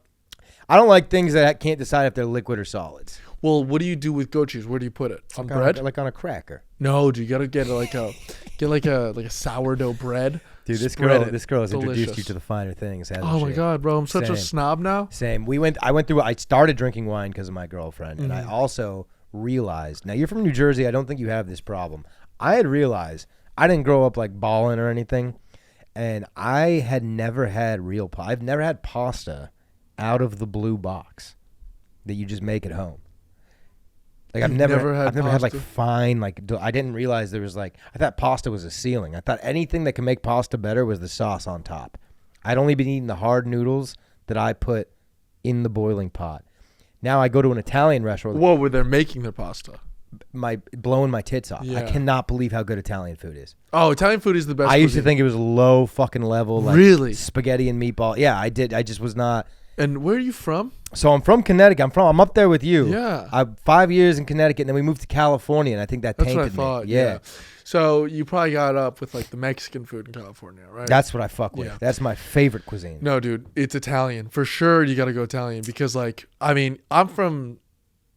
don't like things that I can't decide if they're liquid or solids. Well, what do you do with goat cheese? Where do you put it? On like bread? Like on a cracker. No, dude, you gotta get like a sourdough bread. Dude, this girl has introduced you to the finer things. Oh my god, bro, I'm such a snob now. Same. I started drinking wine because of my girlfriend, and I also realized. Now you're from New Jersey. I don't think you have this problem. I had realized I didn't grow up like balling or anything, and I had never had real. I've never had pasta out of the blue box that you just make at home. Like I've never had like fine I didn't realize there was like I thought pasta was a ceiling. I thought anything that can make pasta better was the sauce on top. I'd only been eating the hard noodles that I put in the boiling pot. Now I go to an Italian restaurant. Whoa, where they're making their pasta. Blowing my tits off. Yeah. I cannot believe how good Italian food is. Oh, Italian food is the best. I used to think it was low fucking level. Like really? Spaghetti and meatball. Yeah, I did. I just was not. And where are you from? So I'm from Connecticut. I'm up there with you. Yeah. I'm 5 years in Connecticut, and then we moved to California, and I think that tainted me. That's what I thought. Me. Yeah. So you probably got up with like the Mexican food in California, right? That's what I fuck with. Yeah. That's my favorite cuisine. No, dude, it's Italian. For sure you got to go Italian because like, I mean, I'm from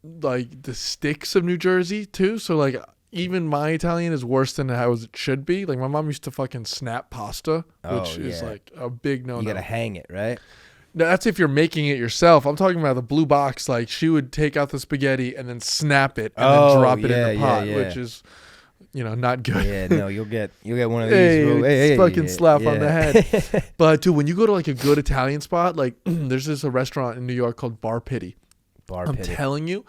like the sticks of New Jersey too. So like even my Italian is worse than how it should be. Like my mom used to fucking snap pasta, which is like a big no-no. You got to hang it, right? That's if you're making it yourself. I'm talking about the blue box. Like she would take out the spaghetti and then snap it and then drop it in the pot, which is, not good. Yeah, no, you'll get one of these. Hey, fucking slap on the head. But dude, when you go to like a good Italian spot, like there's a restaurant in New York called Bar Pitti. I'm telling you,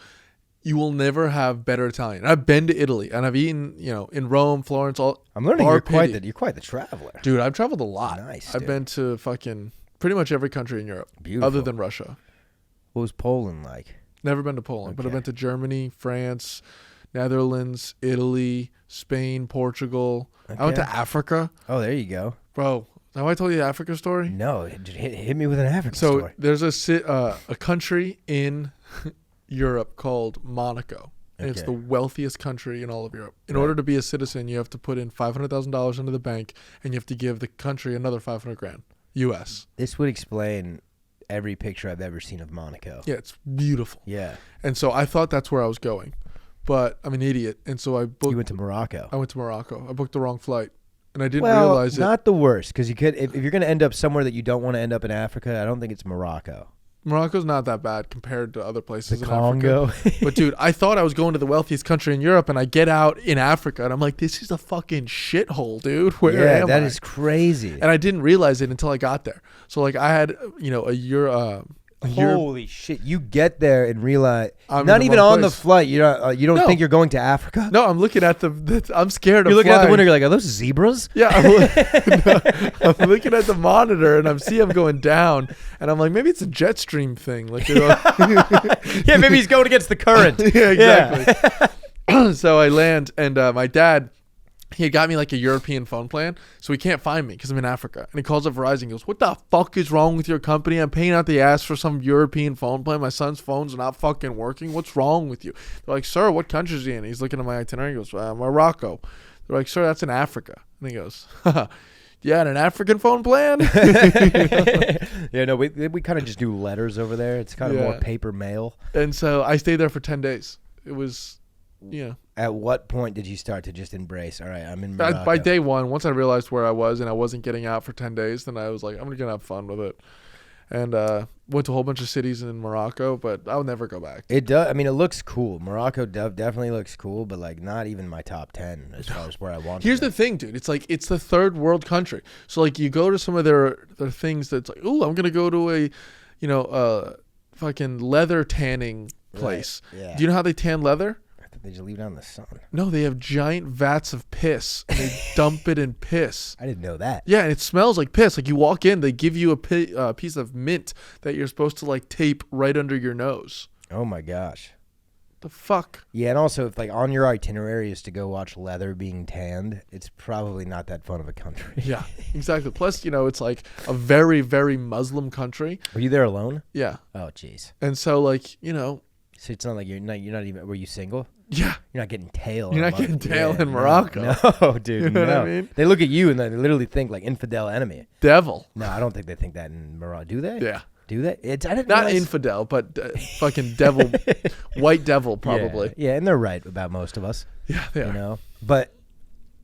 you will never have better Italian. I've been to Italy and I've eaten, in Rome, Florence. I'm learning you're quite the traveler, dude. I've traveled a lot. Nice. I've been to fucking pretty much every country in Europe, other than Russia. What was Poland like? Never been to Poland, but I've been to Germany, France, Netherlands, Italy, Spain, Portugal. I went to Africa. Oh, there you go. Bro, Have I told you the Africa story? No, hit me with an African story. So there's a country in Europe called Monaco. And it's the wealthiest country in all of Europe. In order to be a citizen, you have to put in $500,000 into the bank, and you have to give the country another $500,000 U.S. This would explain every picture I've ever seen of Monaco. Yeah, it's beautiful. Yeah. And so I thought that's where I was going, but I'm an idiot, and so I booked. You went to Morocco. I went to Morocco. I booked the wrong flight, and I didn't realize it. Not the worst, because you could if you're going to end up somewhere that you don't want to end up in Africa. I don't think it's Morocco. Morocco's not that bad compared to other places in Congo. Africa. But dude, I thought I was going to the wealthiest country in Europe, and I get out in Africa, and I'm like, this is a fucking shithole, dude. Where am I? That is crazy. And I didn't realize it until I got there. So like I had, Holy shit! You get there and realize I'm not even on place. the flight. You don't think you're going to Africa? No, I'm looking at I'm scared of You're looking flying. out the window. You're like, are those zebras? Yeah, I'm looking at the monitor and I'm going down, and I'm like, maybe it's a jet stream thing. Like, Yeah, maybe he's going against the current. Yeah, exactly. Yeah. So I land, and my dad, he had got me like a European phone plan, so he can't find me because I'm in Africa. And he calls up Verizon and goes, what the fuck is wrong with your company? I'm paying out the ass for some European phone plan. My son's phone's not fucking working. What's wrong with you? They're like, sir, what country is he in? He's looking at my itinerary. He goes, Morocco. They're like, sir, that's in Africa. And he goes, yeah, and an African phone plan? Yeah, no, we kind of just do letters over there. It's kind of more paper mail. And so I stayed there for 10 days. It was... Yeah. At what point did you start to just embrace, all right, I'm in Morocco? By day one, once I realized where I was and I wasn't getting out for 10 days, then I was like, I'm going to have fun with it. And went to a whole bunch of cities in Morocco, but I'll never go back. It does. I mean, it looks cool. Morocco definitely looks cool, but like not even my top 10 as far as where I want to Here's go. the thing, dude. It's like it's the third world country. So like you go to some of their things that's like, ooh, I'm going to go to a, fucking leather tanning place. Right. Yeah. Do you know how they tan leather? They just leave it out in the sun. No, they have giant vats of piss, and they dump it in piss. I didn't know that. Yeah, and it smells like piss. Like you walk in, they give you a piece of mint that you're supposed to like tape right under your nose. Oh my gosh. The fuck? Yeah, and also if like on your itinerary is to go watch leather being tanned, it's probably not that fun of a country. Yeah, exactly. Plus, it's like a very, very Muslim country. Were you there alone? Yeah. Oh, jeez. And so like, So it's not like you're not even. Were you single? Yeah. You're not getting tail. You're not getting tail in Morocco. No, dude. You know what I mean? They look at you and they literally think like infidel enemy. Devil. No, I don't think they think that in Morocco. Do they? Yeah. Do they? I didn't Not realize... infidel, but fucking devil, white devil probably. Yeah, and they're right about most of us. Yeah, they are. But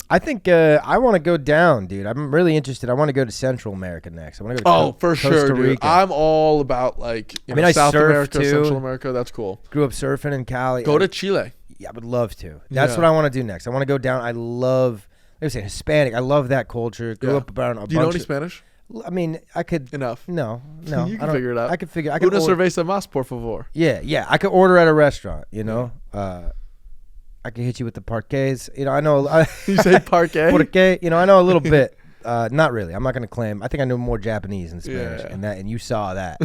I think I want to go down, dude. I'm really interested. I want to go to Central America next. I want to go to for Costa sure, Rica. dude. I'm all about like I South surf America, too. Central America. That's cool. Grew up surfing in Cali. Go to Chile. Yeah, I would love to. That's what I want to do next. I want to go down. I love, like I said, Hispanic. I love that culture. Grew up around a bunch. Do you know any Spanish? I mean, I could. Enough. No. You can figure it out. I could figure. I Una could order, cerveza más, por favor. Yeah. I could order at a restaurant. I could hit you with the parquets. I know. You say parquet? Parquet. I know a little bit. Not really. I'm not going to claim. I think I know more Japanese than Spanish, and you saw that.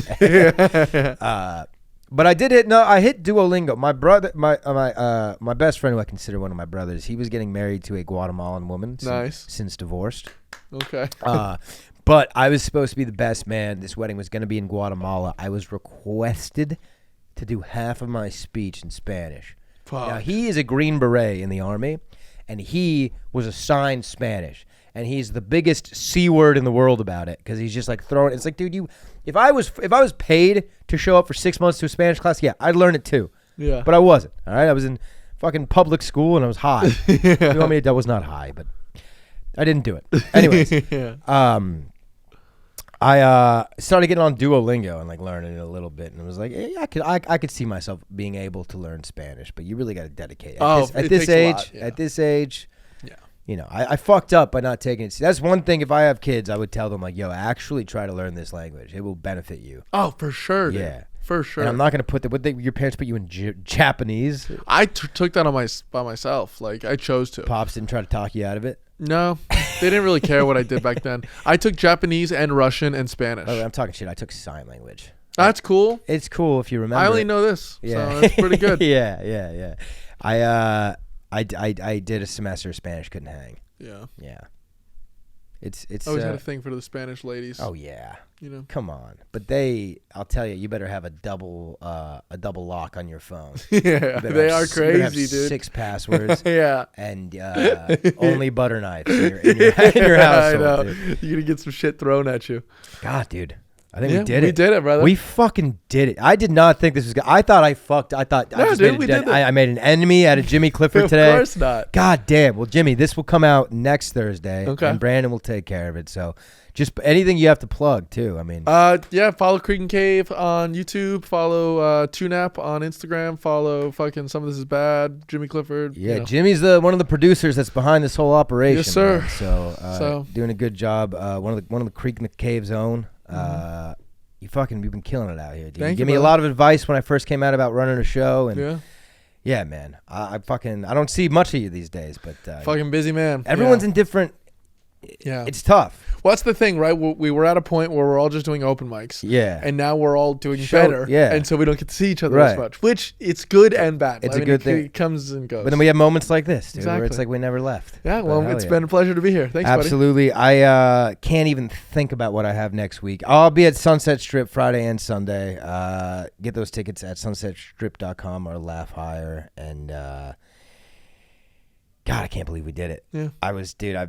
But I did hit. No, I hit Duolingo. My brother, my best friend, who I consider one of my brothers, he was getting married to a Guatemalan woman. Since divorced. Okay. But I was supposed to be the best man. This wedding was going to be in Guatemala. I was requested to do half of my speech in Spanish. Fuck. Now, he is a Green Beret in the Army, and he was assigned Spanish. And he's the biggest C word in the world about it because he's just like throwing. It's like, dude, if I was paid to show up for 6 months to a Spanish class, yeah, I'd learn it too. Yeah. But I wasn't. All right, I was in fucking public school and I was high. You know what I mean? I was not high, but I didn't do it. Anyways, I started getting on Duolingo and like learning it a little bit, and it was like, yeah, I could see myself being able to learn Spanish, but you really got to dedicate. At this age. Yeah. I fucked up by not taking it. That's one thing. If I have kids, I would tell them like, yo, actually try to learn this language. It will benefit you. Oh, for sure. Dude. Yeah. For sure. And I'm not going to put your parents put you in Japanese? I took that by myself. Like I chose to. Pops didn't try to talk you out of it? No, they didn't really care what I did back then. I took Japanese and Russian and Spanish. Oh, I'm talking shit. I took sign language. That's cool. It's cool if you remember. I only know this, so it's pretty good. Yeah. I did a semester of Spanish, couldn't hang. Yeah. It's always had a thing for the Spanish ladies. Oh yeah, you know. Come on, but I'll tell you, you better have a double lock on your phone. Yeah, they are crazy, dude. 6 passwords. Yeah, and only butter knives in your household. I know. Dude. You're gonna get some shit thrown at you. God, dude. I think we did it. We did it, brother. We fucking did it. I did not think this was good. I thought I fucked. I thought I just I made an enemy out of Jimmy Clifford today. Of course not. God damn. Well, Jimmy, this will come out next Thursday. Okay. And Brandon will take care of it. So just anything you have to plug, too. I mean. Follow Creek and Cave on YouTube. Follow TuneApp on Instagram. Follow fucking Some of This Is Bad, Jimmy Clifford. Yeah, Jimmy's one of the producers that's behind this whole operation. Yes, sir. Man. So doing a good job. One of the Creek and the Cave's own. You've been killing it out here, dude. You gave me a lot of advice when I first came out about running a show, and yeah, man. I don't see much of you these days, but fucking busy man. Everyone's in different. Yeah, it's tough. Well, that's the thing, right? We were at a point where we're all just doing open mics. Yeah. And now we're all doing better. Yeah. And so we don't get to see each other as much, which it's good and bad. It's a good thing. It comes and goes. But then we have moments like this, dude, exactly. where it's like we never left. Yeah, well, it's been a pleasure to be here. Thanks, Absolutely. buddy. I can't even think about what I have next week. I'll be at Sunset Strip Friday and Sunday. Get those tickets at sunsetstrip.com or Laugh Higher. And God, I can't believe we did it. Yeah. I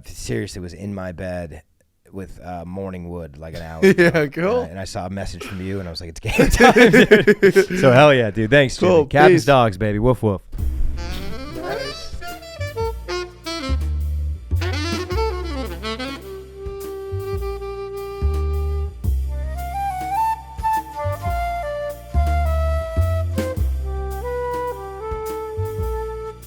seriously was in my bed with morning wood like an hour ago. Yeah, cool. And I saw a message from you, and I was like, it's game time, dude. So hell yeah, dude. Thanks, Jimmy. Cool. Captain's Peace. Dogs, baby. Woof, woof.